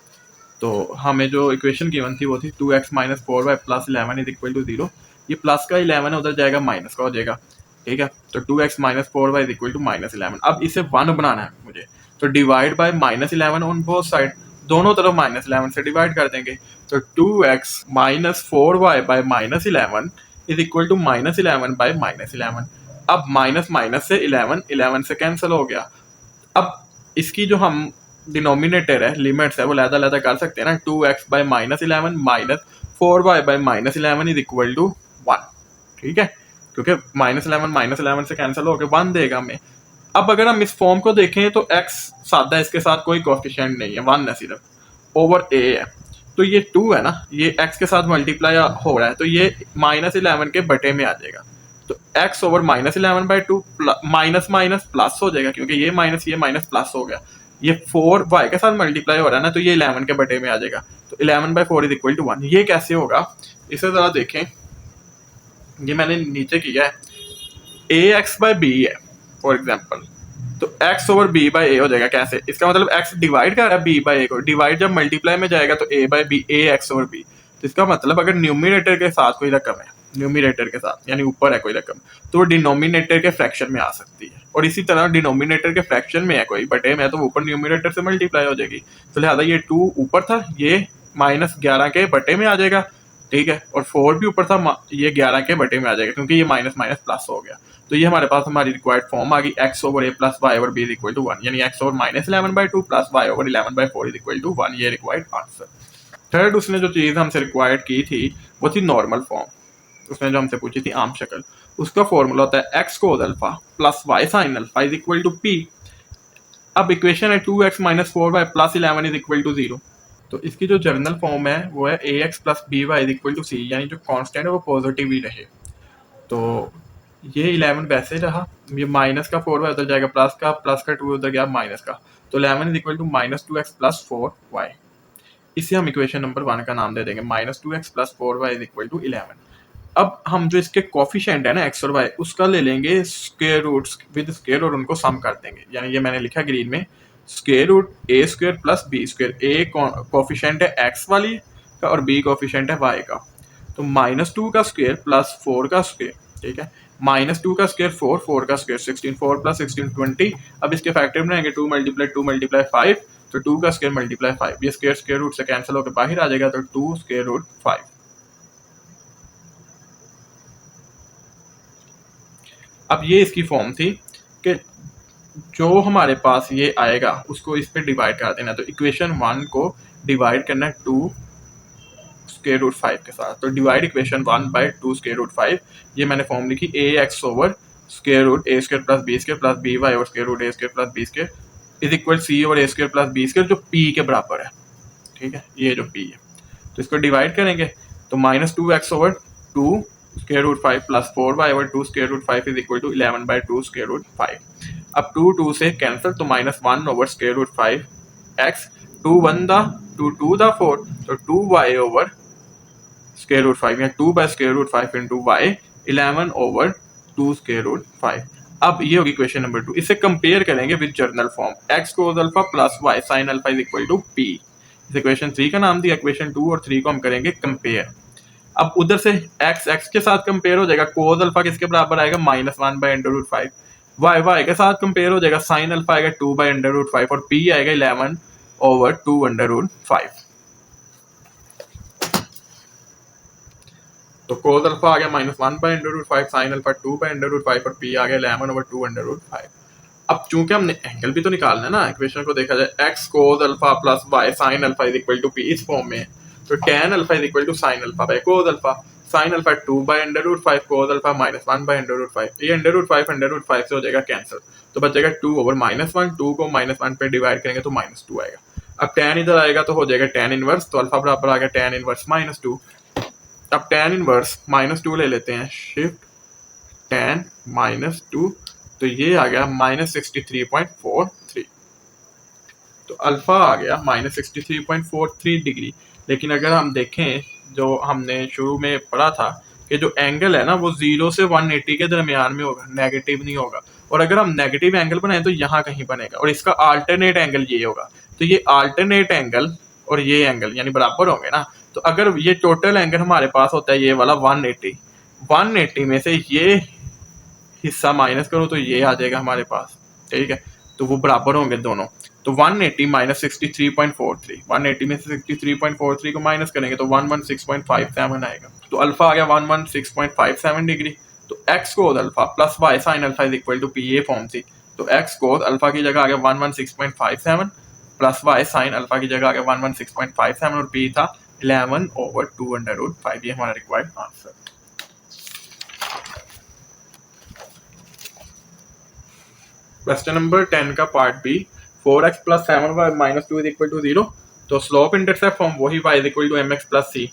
तो हमें जो इक्वेशन गिवन थी वो थी 2x minus 4y plus 11 is equal to 0। ये प्लस का 11 है, उधर जाएगा माइनस का हो जाएगा, ठीक है। तो 2x minus 4y is equal to minus 11। अब इसे 1 बनाना है मुझे, तो divide by minus 11 on both side, दोनों तरफ माइनस 11 से डिवाइड कर देंगे, तो 2x minus 4y by minus 11 is equal to minus 11 by minus 11। अब माइनस माइनस से 11 से कैंसिल हो गया। अब इसकी जो हम डिनोमिनेटर है, लिमिट्स है, वो लहदा लहदा कर सकते हैं ना, 2x by minus 11 minus 4y by minus 11 is equal to 1, ठीक है, क्योंकि माइनस 11 से कैंसिल हो गया, 1 देगा हमें। अब अगर हम इस फॉर्म को देखें तो x सादा, इसके साथ कोई कोएफिशिएंट नहीं है, 1 है सिर्फ, ओवर a है, तो ये 2 है ना, ये x के साथ मल्टीप्लाई हो रहा है, तो ये माइनस 11 के बटे में आ जाएगा, तो x over minus 11 by 2 minus minus plus हो जाएगा, क्योंकि ये माइनस प्लस हो गया, ये 4 y के साथ मल्टीप्लाई हो रहा है ना, तो ये 11 के बटे में आ जाएगा, तो 11 बाई 4 इज इक्वल टू 1। ये कैसे होगा, इसे जरा देखें, ये मैंने नीचे किया है, ax बाई b है फॉर एग्जाम्पल, तो x over b by a हो जाएगा। कैसे, इसका मतलब x डिवाइड कर रहा है b बाई a को, डिवाइड जब मल्टीप्लाई में जाएगा तो a by b, ax over b, तो इसका मतलब अगर न्यूमिनेटर के साथ कोई रकम है, न्यूमिनेटर के साथ यानी ऊपर है कोई रकम, तो वो डिनोमिनेटर के फ्रैक्शन में आ सकती है, और इसी तरह डिनोमिनेटर के फ्रैक्शन में है कोई, बटे में है, तो वो ऊपर न्यूमिनेटर से मल्टीप्लाई हो जाएगी, तो लिहाजा ये 2 ऊपर था, ये माइनस 11 के बटे में आ जाएगा, ठीक है, और 4 भी ऊपर था, ये 11 के बटे में आ जाएगा, क्योंकि ये माइनस माइनस प्लस हो गया। तो ये हमारे पास हमारी रिक्वायर्ड फॉर्म आ गई, x over a plus Y over b is equal to 1, यानी x over minus 11 by 2 plus y over 11 by 4 is equal to 1, ये रिक्वायर्ड आंसर। थर्ड उसने जो चीज़ हमसे रिक्वायर्ड की थी वो थी नॉर्मल फॉर्म, उसने जो हमसे पूछी थी आम शक्ल, उसका फॉर्मूला होता है x cos alpha plus y sine alpha is equal to p। अब इक्वेशन है 2x minus 4y plus 11 is equal to 0, तो इसकी जो जर्नल फॉर्म है वो है ax plus by is equal to c, यानी जो कांस्टेंट है वो पॉजिटिव ही रहे। तो ये 11 वैसे रहा, ये माइनस का 4y उधर जाएगा, प्लस का 2 उधर गया माइनस का, तो 11 is equal to -2x plus 4y। इसे हम इक्वेशन नंबर 1 का नाम दे देंगे, -2x plus 4y is equal to 11। अब हम जो इसके कोफिशिएंट है ना x और y, उसका ले लेंगे स्क्वायर रूट्स विद स्क्वायर और उनको सम कर देंगे। यानी ये मैंने लिखा ग्रीन में, square root a square plus b square. a coefficient है x वाली का और b कोफिशिएंट है y का। तो -2 का स्क्वायर प्लस 4 का स्क्वायर, ठीक है। -2 का स्क्वायर 4, 4 का स्क्वायर 16, 4 प्लस 16 20। अब इसके फैक्टर बनाएंगे, 2 मल्टीप्लाई 5, तो 2 का स्क्वायर मल्टीप्लाई 5, ये स्क्वायर स्क्वायर रूट से कैंसिल होकर बाहर आ जाएगा, तो 2 स्क्वायर रूट 5। अब ये इसकी फॉर्म थी कि जो हमारे पास ये आएगा उसको इस पे डिवाइड कर देना। तो इक्वेशन 1 को डिवाइड करना है 2 स्क्वायर रूट 5 के साथ। तो divide equation 1 by 2 square root 5। ये मैंने फॉर्म लिखी ax over square root a square plus b square plus by over square root a square plus b square is equal c over a square plus b square, जो p के बराबर है, ठीक है। ये जो p है, तो इसको डिवाइड करेंगे तो -2x over 2 square root 5 plus 4y over 2 square root 5 is equal to 11 by 2 square root 5। अब 2 से कैंसिल, तो -1 ओवर स्क्वायर रूट 5x, 2 1 दा 2 2 दा 4, तो 2y ओवर स्क्वायर रूट 5 या 2 by square root 5 into y, 11 over 2 square root 5। अब ये होगी इक्वेशन नंबर 2। इसे कंपेयर करेंगे with general form, x cos alpha plus y sine alpha is equal to p। इस इक्वेशन 3 का नाम दिया, इक्वेशन 2 और 3 को हम करेंगे कंपेयर। अब उधर से x के साथ कंपेयर हो जाएगा, कोस अल्फा किसके बराबर आएगा, -1 बाय अंडर रूट 5। y के साथ कंपेयर हो जाएगा, साइन अल्फा आएगा 2 बाय अंडर रूट 5 और p आएगा 11 ओवर 2 अंडर रूट 5। तो कोस अल्फा आ गया -1 by under root 5, sine alpha 2 by under root 5 और p आ गया 11 ओवर 2 अंडर रूट 5। अब चूंकि हमने एंगल भी तो निकालना है ना, इक्वेशन को देखा जाए, x cos alpha plus y sine alpha is equal to p इस फॉर्म में, तो tan alpha is equal to sine alpha by cos alpha. Sine alpha 2 by under root 5, cos alpha -1 by under root 5। ये under root 5 से हो जाएगा cancel, तो बचेगा 2 over -1। 2 को -1 पे डिवाइड करेंगे तो -2 आएगा। अब tan इधर आएगा तो हो जाएगा tan इनवर्स, तो अल्फा बराबर आ गया tan इनवर्स -2। अब tan इनवर्स -2 ले लेते हैं, शिफ्ट tan -2, तो ये आ गया -63.43। तो अल्फा आ गया -63.43 डिग्री। लेकिन अगर हम देखें, जो हमने शुरू में पढ़ा था कि जो एंगल है ना वो 0 से 180 के दरमियान में होगा, नेगेटिव नहीं होगा। और अगर हम नेगेटिव एंगल बनाएं तो यहाँ कहीं बनेगा, और इसका अल्टरनेट एंगल ये होगा। तो ये अल्टरनेट एंगल और ये एंगल यानी बराबर होंगे ना। तो अगर ये टोटल एंगल हमारे पास होता है ये वाला 180 में से ये हिस्सा माइनस करो तो ये आ जाएगा हमारे पास, ठीक है। तो वो बराबर होंगे दोनों। तो 180 माइनस 63.43, 180 में से 63.43 को माइनस करेंगे तो 116.57 आएगा। तो अल्फा आ गया 116.57 डिग्री। तो x cos alpha plus y sine alpha is equal to p, ये फॉर्म थी। तो x कोस अल्फा की जगह आ गया 116.57 प्लस y साइन अल्फा की जगह आ गया 116.57 और p था 11 ओवर 2 अंडर रूट 5। ये हमारा रिक्वायर्ड आंसर। क्वेश्चन नंबर 10 का part B, 4x plus 7y minus 2 is equal to 0। तो स्लोप इंटरसेप्ट फॉर्म वही y is equal to mx plus c।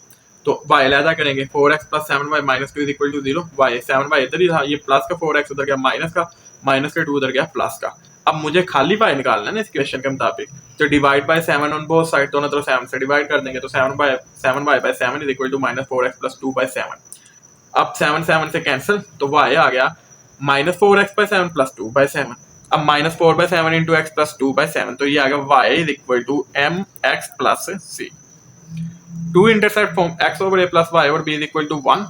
तो y अलहदा करेंगे, 4x plus 7y minus 2 is equal to 0। y 7y इधर ही था, ये plus का 4x उधर गया माइनस का 2 उधर गया प्लस का। अब मुझे खाली y निकालना है ना इस क्वेश्चन के मुताबिक। तो divide by 7 on both side, दोनों तरफ 7 से डिवाइड कर देंगे। तो 7y by 7 is equal to -4x plus 2 by 7। अब 7 से कैंसिल, तो y आ गया -4x बाय 7 प्लस 2 बाय 7। अब -4 by 7 into x plus 2 by 7, तो ये आ गया y is equal to mx plus c। 2 intercept form x over a plus y over b is equal to 1।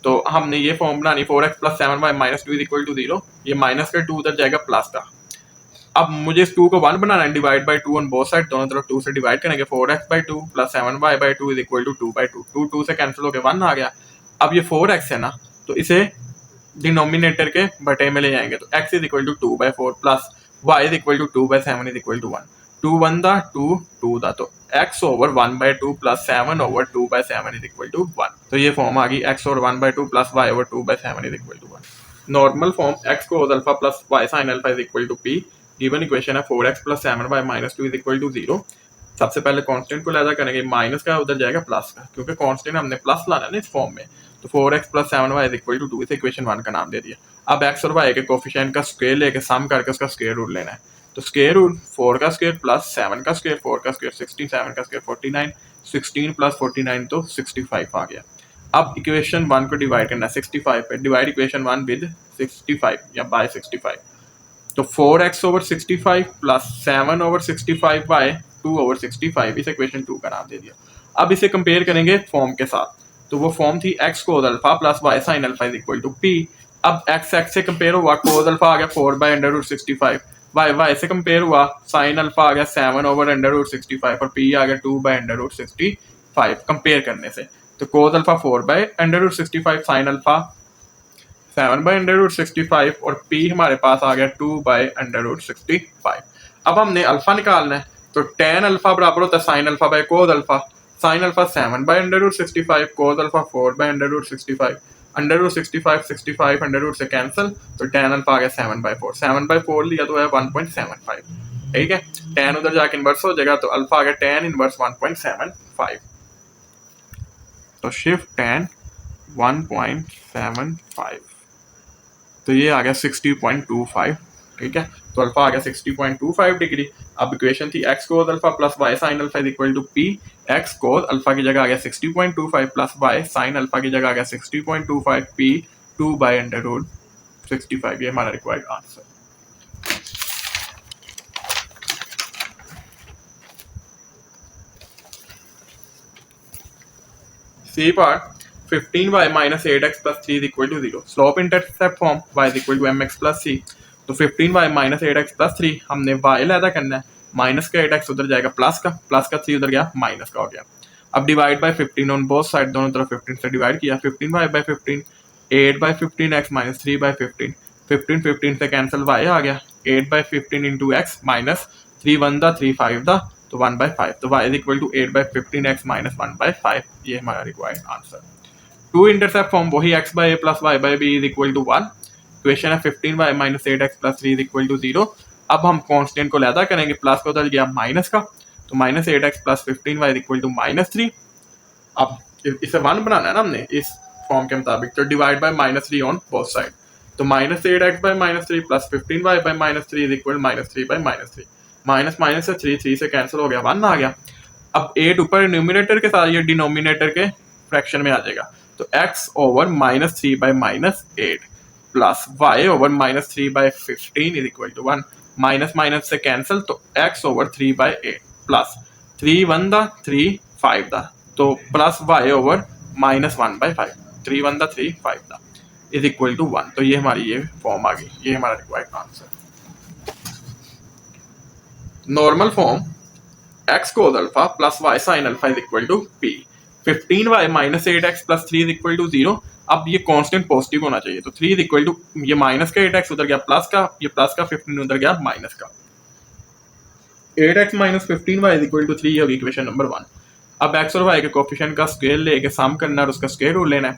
तो हमने ये फॉर्म बनानी, 4x plus 7y minus 2 is equal to 0। ये minus का 2 उधर जाएगा प्लस का। अब मुझे इस 2 को 1 बनाना है, divide by 2 on both side, दोनों तरफ 2 से डिवाइड करेंगे। 4x by 2 plus 7y by 2 is equal to 2 by 2। 2 से कैंसिल होकर 1 आ गया। अब ये 4x है ना, तो इसे डिनोमिनेटर के बटे में ले जाएंगे। तो x is equal to 2 by 4 plus y is equal to 2 by 7 is equal to 1। 2 1 दा 2 दा, तो x over 1 by 2 plus 7 over 2 by 7 is equal to 1। तो ये फॉर्म आ गई x over 1 by 2 plus y over 2 by 7 is equal to 1। Normal form x cos alpha plus y sine alpha is equal to p। Given equation है 4x plus 7y minus 2 is equal to 0। सबसे पहले constant को लहदा करेंगे, minus का उधर जाएगा plus का, क्योंकि कांस्टेंट हमने प्लस लाना है ना इस फॉर्म में। तो 4x plus 7y is equal to 2, इसे इक्वेशन 1 का नाम दे दिया। अब x और y के कोफिशिएंट का स्क्वायर लेके सम करके उसका स्क्वायर रूट लेना है। तो स्क्वायर रूट 4 का स्क्वायर प्लस 7 का स्क्वायर, 4 का स्क्वायर 16, 7 का स्क्वायर 49, 16 प्लस 49 तो 65 आ गया। अब इक्वेशन 1 को डिवाइड करना है 65 पे, डिवाइड इक्वेशन 1 विद 65 या बाय 65। तो 4x over 65 plus 7 over 65 by 2 over 65, इस इक्वेशन 2 का नाम दे दिया। अब इसे कंपेयर करेंगे फॉर्म के साथ, तो वो फॉर्म थी x cos alpha plus y sine alpha is equal to p। अब x से कंपेयर हुआ, कोस अल्फा आ गया 4 बाय अंडर रूट 65, y से कंपेयर हुआ, साइन अल्फा आ गया 7 ओवर अंडर रूट 65 और p आ गया 2 बाय अंडर रूट 65 कंपेयर करने से। तो cos alpha 4 by under root 65, sine alpha 7 by under root 65 और p हमारे पास आ गया 2 बाय अंडर रूट 65। अब हमने अल्फा निकालना है, तो टेन अल्फा बराबर होता है sine alpha by cos alpha. Sine alpha 7 by under root 65, cos alpha 4 by under root 65, under root 65 under root से कैंसिल, तो टेन अल्फा आ गया 7 बाय 4, 7 बाय 4 लिया तो है 1.75। ठीक है, टेन उधर जाके इन्वर्स हो जाएगा, तो अल्फा आ गया टेन इनवर्स 1.75। तो शिफ्ट टेन 1.75, तो ये आ गया 60.25। ठीक है, तो अल्फा आ गया 60.25 डिग्री। अब इक्वेशन थी x cos alpha plus y sine alpha is equal to p। x cos alpha की जगह आ गया 60.25 प्लस y साइन अल्फा की जगह आ गया 60.25 p 2 बाय अंडर रूट 65। ये हमारा required answer. C part 15y minus 8x plus 3 is equal to 0। Slope intercept form y is equal to mx plus c। तो 15y minus 8x plus 3 हमने y लैदा करना है, minus का 8x उधर जाएगा plus का 3 उधर गया माइनस का हो गया। अब divide by 15 on both side, दोनों तरफ 15 से डिवाइड किया, 15y bye 15, 8 by 15x minus 3 by 15, 15 से कैंसिल y आ गया, 8 बाय 15 इंटू x माइनस 3 1 दा 3 5 दा, तो 1/5। तो y is equal to 8 by 15x minus 1/5। ये हमारा required answer. Two intercept form वही x by a plus y by b is equal to 1। Equation है 15y minus 8x plus 3 is equal to 0। अब हम कांस्टेंट को लैदा करेंगे, plus को उधर गया माइनस का, तो minus 8x plus 15y is equal to minus 3। अब इसे 1 बनाना है ना हमने इस फॉर्म के मुताबिक, तो divide by minus 3 on both side. तो minus 8x by minus 3 plus 15y by minus 3 is equal minus 3 by minus 3। Minus minus से 3 से कैंसिल हो गया, 1 आ गया। अब 8 ऊपर न्यूमिनेटर के साथ, ये डिनोमिनेटर के फ्रैक्शन में आ जाएगा। तो x over minus 3 by minus 8 plus y over minus 3 by 15 is equal to 1। Minus minus से कैंसिल, तो x ओवर 3 बाय 8 प्लस 3 1 दा 3 5 दा, तो प्लस y ओवर माइनस 1/5, 3 1 दा 3 5 दा इज इक्वल टू 1। तो ये हमारी ये फॉर्म आ गई, ये हमारा required answer. Normal form x cos alpha plus y sine alpha is equal to p। 15y minus 8x plus 3 is equal to 0। अब ये कांस्टेंट पॉजिटिव होना चाहिए, तो 3 इज इक्वल टू, ये माइनस का 8x उधर गया प्लस का, ये प्लस का 15 उधर गया माइनस का, 8x minus 15y is equal to 3 ये होगी इक्वेशन नंबर 1। अब x और y के कोफिशिएंट का स्क्वायर लेके सम करना और उसका स्क्वायर रूट लेना है।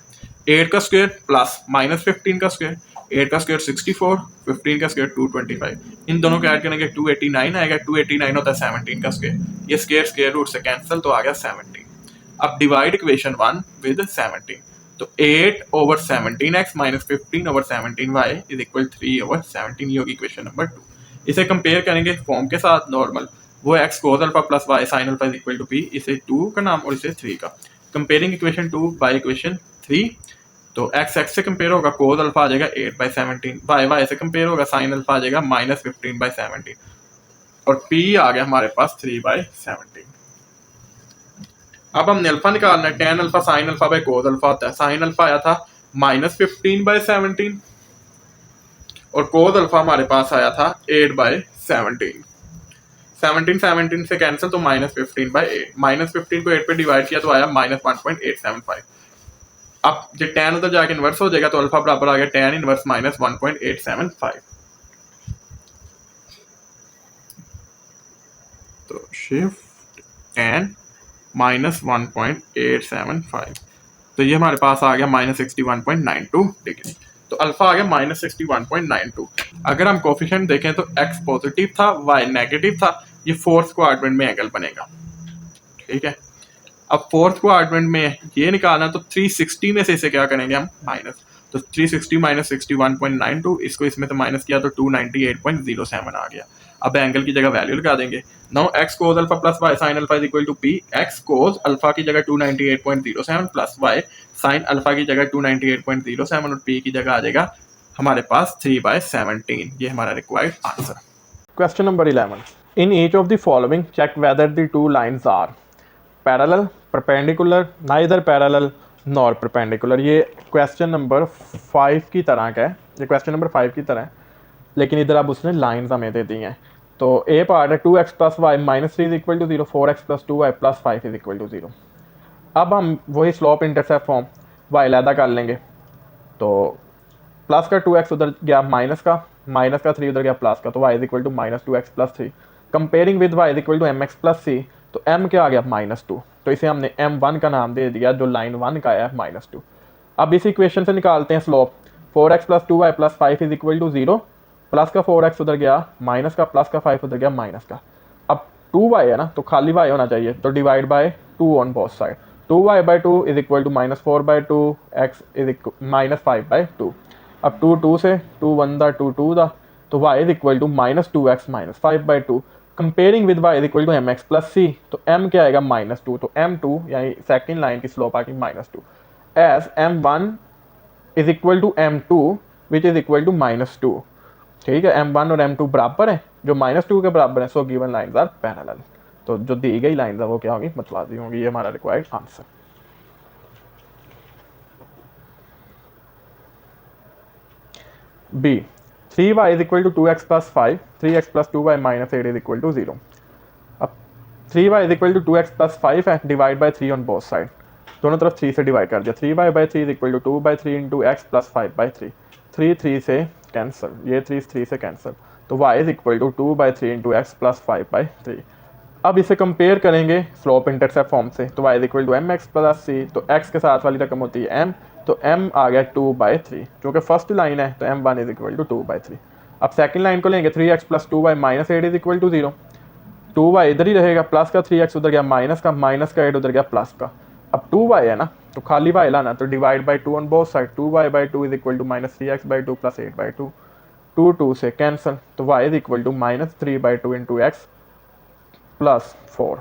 8 का स्क्वायर प्लस माइनस 15 का स्क्वायर, 8 का स्क्वायर 64, 15 का स्क्वायर 225, इन दोनों को ऐड करेंगे 289 आएगा। 289 होता है 17 का स्क्वायर, ये स्क्वायर रूट से कैंसिल, तो आ गया 17। अब डिवाइड इक्वेशन 1 विद 17, तो 8 over 17x minus 15 over 17y is equal 3 over 17, ये होगी इक्वेशन नंबर 2। इसे कंपेयर करेंगे फॉर्म के साथ नॉर्मल, वो x cos alpha plus y sine alpha is equal to p, इसे 2 का नाम और इसे 3 का। कंपेयरिंग इक्वेशन 2 बाय इक्वेशन 3, तो x से कंपेयर होगा, कोस अल्फा आ जाएगा 8/17, y से कंपेयर होगा, साइन अल्फा आ जाएगा माइनस 15/17 और p आ गया हमारे पास 3/17। अब हमने अल्फा निकालना है, tan alpha sine alpha by cos alpha होता है। साइन अल्फा आया था माइनस 15/17 और कोस अल्फा हमारे पास आया था 8/17। 17 से कैंसिल, तो माइनस 15/8, माइनस 15 को 8 पे डिवाइड किया तो आया माइनस 1.875। अब जब टेन उधर जाके इन्वर्स हो जाएगा, तो अल्फा बराबर आ गया टेन इनवर्स माइनस 1.875। तो शिफ्ट टेन माइनस 1.875, तो ये हमारे पास आ गया माइनस 61.92 डिग्री। तो अल्फा आ गया माइनस 61.92। अगर हम कोफिशिएंट देखें तो x पॉजिटिव था, y नेगेटिव था, ये फोर्थ क्वाड्रेंट में एंगल बनेगा। ठीक है, अब फोर्थ क्वाड्रेंट में ये निकालना, तो 360 में से इसे क्या करेंगे हम माइनस, तो 360 माइनस 61.92, इसको इसमें से माइनस किया तो 298.07 आ गया। अब एंगल की जगह वैल्यू लगा देंगे। Now x cos alpha plus y sine alpha is equal to p. X cos alpha की जगह 298.07 प्लस वाई साइन अल्फा की जगह 298.07 और पी की जगह आ जाएगा हमारे पास 3/17। ये हमारा required answer. Question number 11, in each of the following check whether the two lines are parallel, perpendicular, neither parallel nor perpendicular. ये क्वेश्चन नंबर 5 की तरह का है, ये क्वेश्चन नंबर 5 की तरह है, लेकिन इधर अब उसने लाइंस हमें दे दी हैं। तो ए पार्ट है 2x plus y minus 3 is equal to 0, 4x plus 2y plus 5 is equal to 0। अब हम वही स्लोप इंटरसेप्ट फॉर्म वाई अलहदा कर लेंगे। तो प्लस का 2x उधर गया माइनस का 3 उधर गया प्लस का, तो y is equal to minus 2x plus 3। Comparing with y is equal to mx plus c, तो m क्या आ गया -2, तो इसे हमने m1 का नाम दे दिया जो लाइन 1 का है -2। अब इस इक्वेशन से निकालते हैं slope 4x plus 2y plus 5 is equal to 0। Plus का 4x उधर गया माइनस का, प्लस का 5 उधर गया माइनस का। अब 2y है ना, तो खाली y होना चाहिए, तो divide by 2 on both side. 2y/2 is equal to -4/2, x is -5/2। अब 2 से 2 1 दा 2 2 दा, तो y is equal to -2x -5/2। Comparing with y is equal to mx plus c, तो m क्या आएगा -2, तो m2 यानी सेकंड लाइन की स्लोप आ गई -2। As m1 is equal to m2 which is equal to -2। ठीक है, m1 और m2 बराबर है, जो -2 के बराबर है, so given lines are parallel. तो जो दी गई लाइंस है वो क्या होगी, मतवाजी होंगी। ये हमारा required answer. B 3y is equal to 2x plus 5, 3x plus 2y minus 8 is equal to 0। अब 3y is equal to 2x plus 5 है, divide by 3 on both side, दोनों तरफ 3 से डिवाइड कर दिया। 3y/3 is equal to 2/3 into x plus 5/3। 3 से cancel, ये 3 से कैंसिल, तो y is equal to 2/3 into x plus 5/3। अब इसे कंपेयर करेंगे स्लोप इंटरसेप्ट फॉर्म से, तो y is equal to mx plus c, तो x के साथ वाली रकम होती है m, तो m आ गया 2/3, क्योंकि फर्स्ट लाइन है तो m1 इज इक्वल टू 2/3। अब सेकंड लाइन को लेंगे 3x plus 2y minus 8 is equal to 0। 2y इधर ही रहेगा, प्लस का 3x उधर गया माइनस का 8 उधर गया प्लस का। अब 2y है ना, तो खाली y लाना, तो divide by 2 on both side. 2y/2 is equal to -3x/2 plus 8/2। 2 से कैंसिल, तो y is equal to -3/2 into x plus 4।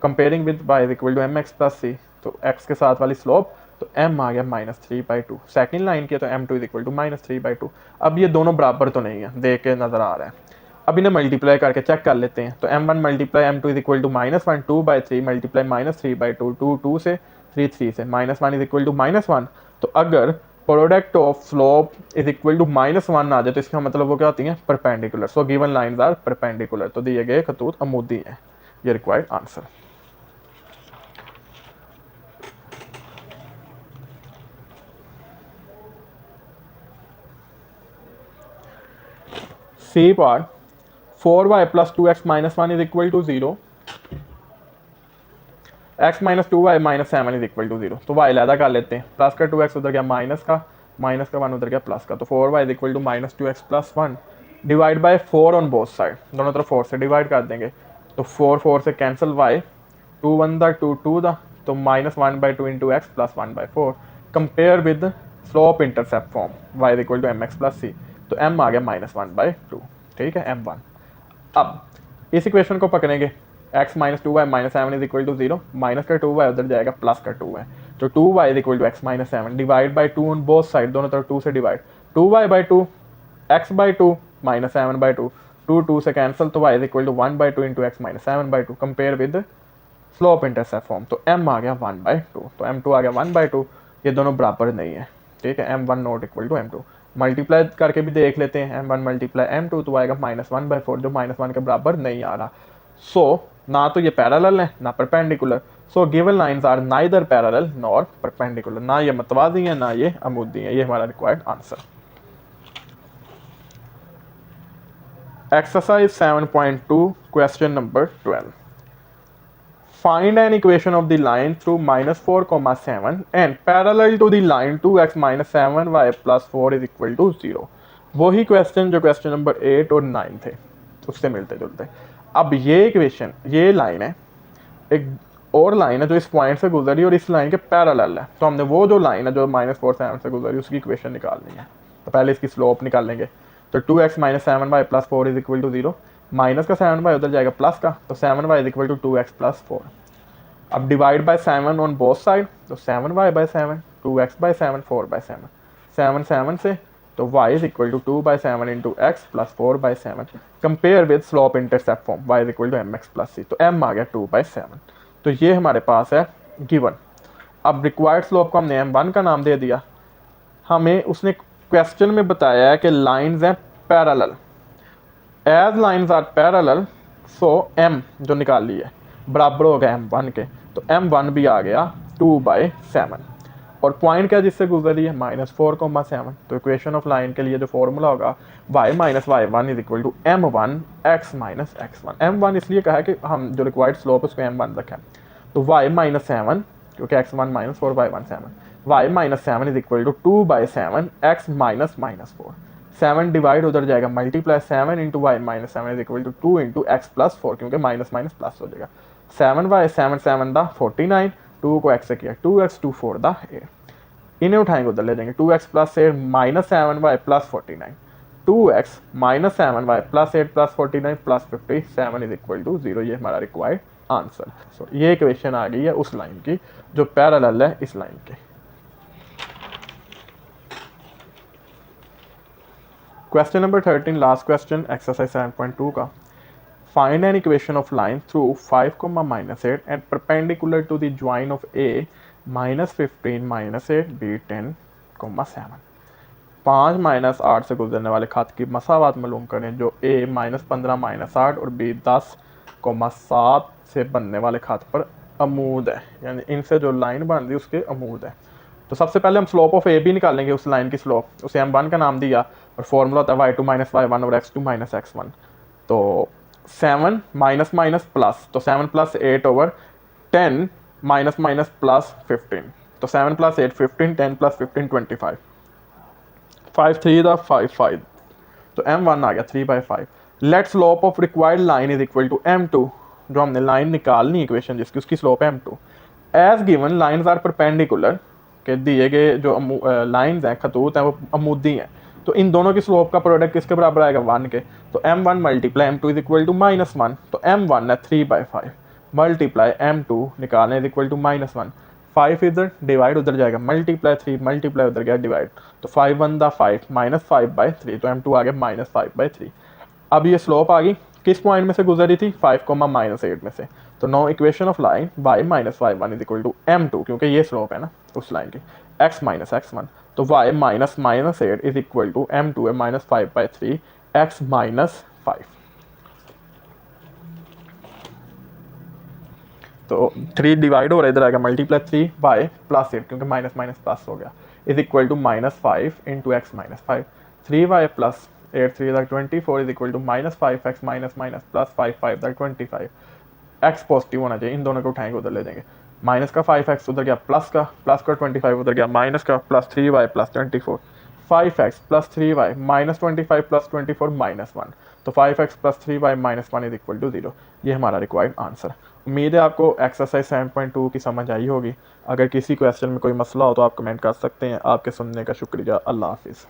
Comparing with y is equal to mx plus c, तो x के साथ वाली स्लोप, तो m आ गया -3/2। Second line की तो m2 इज इक्वल टू -3/2। अब ये दोनों बराबर तो नहीं है, देख के नजर आ रहा है। अब इन्हें मल्टीप्लाई करके चेक कर लेते हैं, तो m1 multiply m2 is equal to -1, 2/3 multiply -3/2, 2 से 3 से -1 इज इक्वल टू -1। तो अगर product of slope is equal to -1 आ जाए तो इसका मतलब वो क्या होती है, perpendicular. So given lines are perpendicular, तो दिए गए खतूत अमूदी हैं। ये required answer. C part 4y plus 2x minus 1 is equal to 0, x minus 2y minus 7 is equal to 0। तो y अलहदा कर लेते हैं, प्लस का 2x उधर गया माइनस का 1 उधर गया प्लस का, तो 4y is equal to -2x plus 1 divide by 4 on both side, दोनों तरफ 4 से डिवाइड कर देंगे, तो 4 से कैंसिल y, 2 1 दा 2 2 दा, तो -1/2 into x plus 1/4। Compare with slope intercept form y is equal to mx plus c, तो m आ गया -1/2। ठीक है, m1। अब इस इक्वेशन को पकड़ेंगे, x minus 2y minus 7 is equal to 0, minus का 2y उधर जाएगा प्लस का 2y, तो 2y is equal to x minus 7 divide by 2 on both side, दोनों तरफ 2 से डिवाइड, 2y/2 x/2 माइनस 7/2, 2 से कैंसिल, तो y is equal to 1/2 into x minus 7/2। Compare with slope intercept form, तो m आ गया 1/2, तो m2 आ गया 1/2। ये दोनों बराबर नहीं है। ठीक है, m1 not equal to m2। Multiply करके भी देख लेते हैं, m1 मल्टीप्लाई m2, तो आएगा -1/4, जो -1 के बराबर नहीं आ रहा। सो ना तो ये पैरेलल है ना perpendicular, so given lines are neither parallel nor perpendicular, ना ये मतवाजी है ना ये अमूदी है। ये हमारा required answer. Exercise 7.2 question number 12, find an equation of the line through -4, 7 and parallel to the line 2x minus 7y plus 4 is equal to 0। वही question जो क्वेश्चन नंबर 8 और 9 थे उससे मिलते जुलते। अब ये इक्वेशन, ये लाइन है, एक और लाइन है जो इस पॉइंट से गुजरी और इस लाइन के पैरेलल है, तो हमने वो जो लाइन है जो -4 7 से गुजरी उसकी इक्वेशन निकालनी है। तो पहले इसकी स्लोप निकाल लेंगे, तो 2x minus 7y plus 4 is equal to 0। Minus का 7y उधर जाएगा प्लस का, तो 7y is equal to 2x plus 4। अब divide by 7 on both side, तो 7y by 7, 2x bye 7, 4 by 7, 7 7 से, तो y is equal to 2 by 7 into x plus 4 by 7। Compare with slope intercept form, y is equal to mx plus c, तो m आ गया 2 by 7। तो ये हमारे पास है गिवन। अब रिक्वायर्ड स्लोप को हमने m1 का नाम दे दिया। हमें उसने क्वेश्चन में बताया है कि लाइंस हैं parallel, as lines are parallel so m जो निकाल ली है बराबर हो गया m1 के, तो m1 भी आ गया 2 बाय 7। और पॉइंट क्या जिससे गुजर रही है -4,7। तो इक्वेशन ऑफ लाइन के लिए जो फॉर्मूला होगा y minus y1 is equal to m1 x minus x1। m1 इसलिए कहा है कि हम जो रिक्वायर्ड स्लोप उसको m1 रखा है, तो y माइनस 7 क्योंकि x1 minus 4 y1 7, y minus 7 is equal to 2 by 7 x minus minus 4। 7 divide उधर जाएगा multiply 7 into Y minus 7 is equal to 2 into x plus 4, क्योंकि माइनस माइनस प्लस हो जाएगा। 7y 7 7 दा 49, 2 को x से किया 2x 2 4 दा 8, इन्हें उठाएंगे उधर ले जाएंगे 2x plus 8 minus 7y plus 49, 2x minus 7y plus 8 plus 49 plus 57 is equal to 0। ये हमारा रिक्वायर्ड आंसर। सो ये इक्वेशन आ गई है उस लाइन की जो पैरेलल है इस लाइन के। Question number 13, last question exercise 7.2 का। Find an equation of line through 5, -8 and perpendicular to the join of A -15 -8 B 10, 7। 5 -8 से गुजरने वाले खत की मसावात मालूम करें जो a -15 -8 और b 10,7 से बनने वाले खत पर अमूद है, यानी इनसे जो लाइन बन रही है उसके अमूद है। तो सबसे पहले हम स्लोप ऑफ ए बी निकालेंगे, उस लाइन की स्लोप, उसे m1 का नाम दिया और फॉर्मूला होता है y2 माइनस y1 और x2 माइनस x1। तो 7 माइनस माइनस प्लस, तो 7 plus 8 over 10 minus minus plus 15, तो 7 प्लस 8 15, 10 प्लस 15 25, 5 3 दा 5 5, तो m1 आ गया 3 by 5। Let slope of required line is equal to m2, जो हमने लाइन निकालनी इक्वेशन जिसकी उसकी स्लोप है m2। As given lines are perpendicular, के दिए गए जो लाइंस हैं खतूत हैं वो अमूदी हैं, तो इन दोनों की स्लोप का प्रोडक्ट किसके बराबर आएगा 1 के, तो m1 multiply m2 is equal to -1, तो m1 है 3 बाई 5 मल्टीप्लाई m2 निकालने इज इक्वल टू -1, 5 इधर डिवाइड उधर जाएगा मल्टीप्लाई 3 मल्टीप्लाई उधर गया डिवाइड, तो 5 1 दा 5 -5/3, तो m2 आ गया -5/3। अब ये स्लोप आ गई किस पॉइंट में से गुजर रही थी 5, -8 में से, तो now equation of line y minus y1 is equal to m2, क्योंकि ये स्लोप है ना उस लाइन की, x माइनस x1, तो y minus -8 is equal to m2 है -5/3 x माइनस 5। तो 3 डिवाइड हो रहा है इधर आएगा मल्टीप्लाई 3 बाय प्लस 8, क्योंकि माइनस माइनस प्लस हो गया, is equal to -5 into x minus 5, 3y plus 8 3 तक 24 is equal to -5x minus minus plus 5 5 तक 25, x पॉजिटिव होना चाहिए, इन दोनों को उठाएंगे उधर ले जाएंगे, माइनस का 5x उधर गया प्लस का 25 उधर गया माइनस का plus 3y plus 24, 5x plus 3y minus 25 plus 24 -1, तो 5x plus 3y minus 1 is equal to 0। ये हमारा रिक्वायर्ड आंसर। उम्मीद है आपको एक्सरसाइज 7.2 की समझ आई होगी। अगर किसी क्वेश्चन में कोई मसला हो तो आप कमेंट कर सकते हैं। आपके सुनने का शुक्रिया। अल्लाह हाफिज़।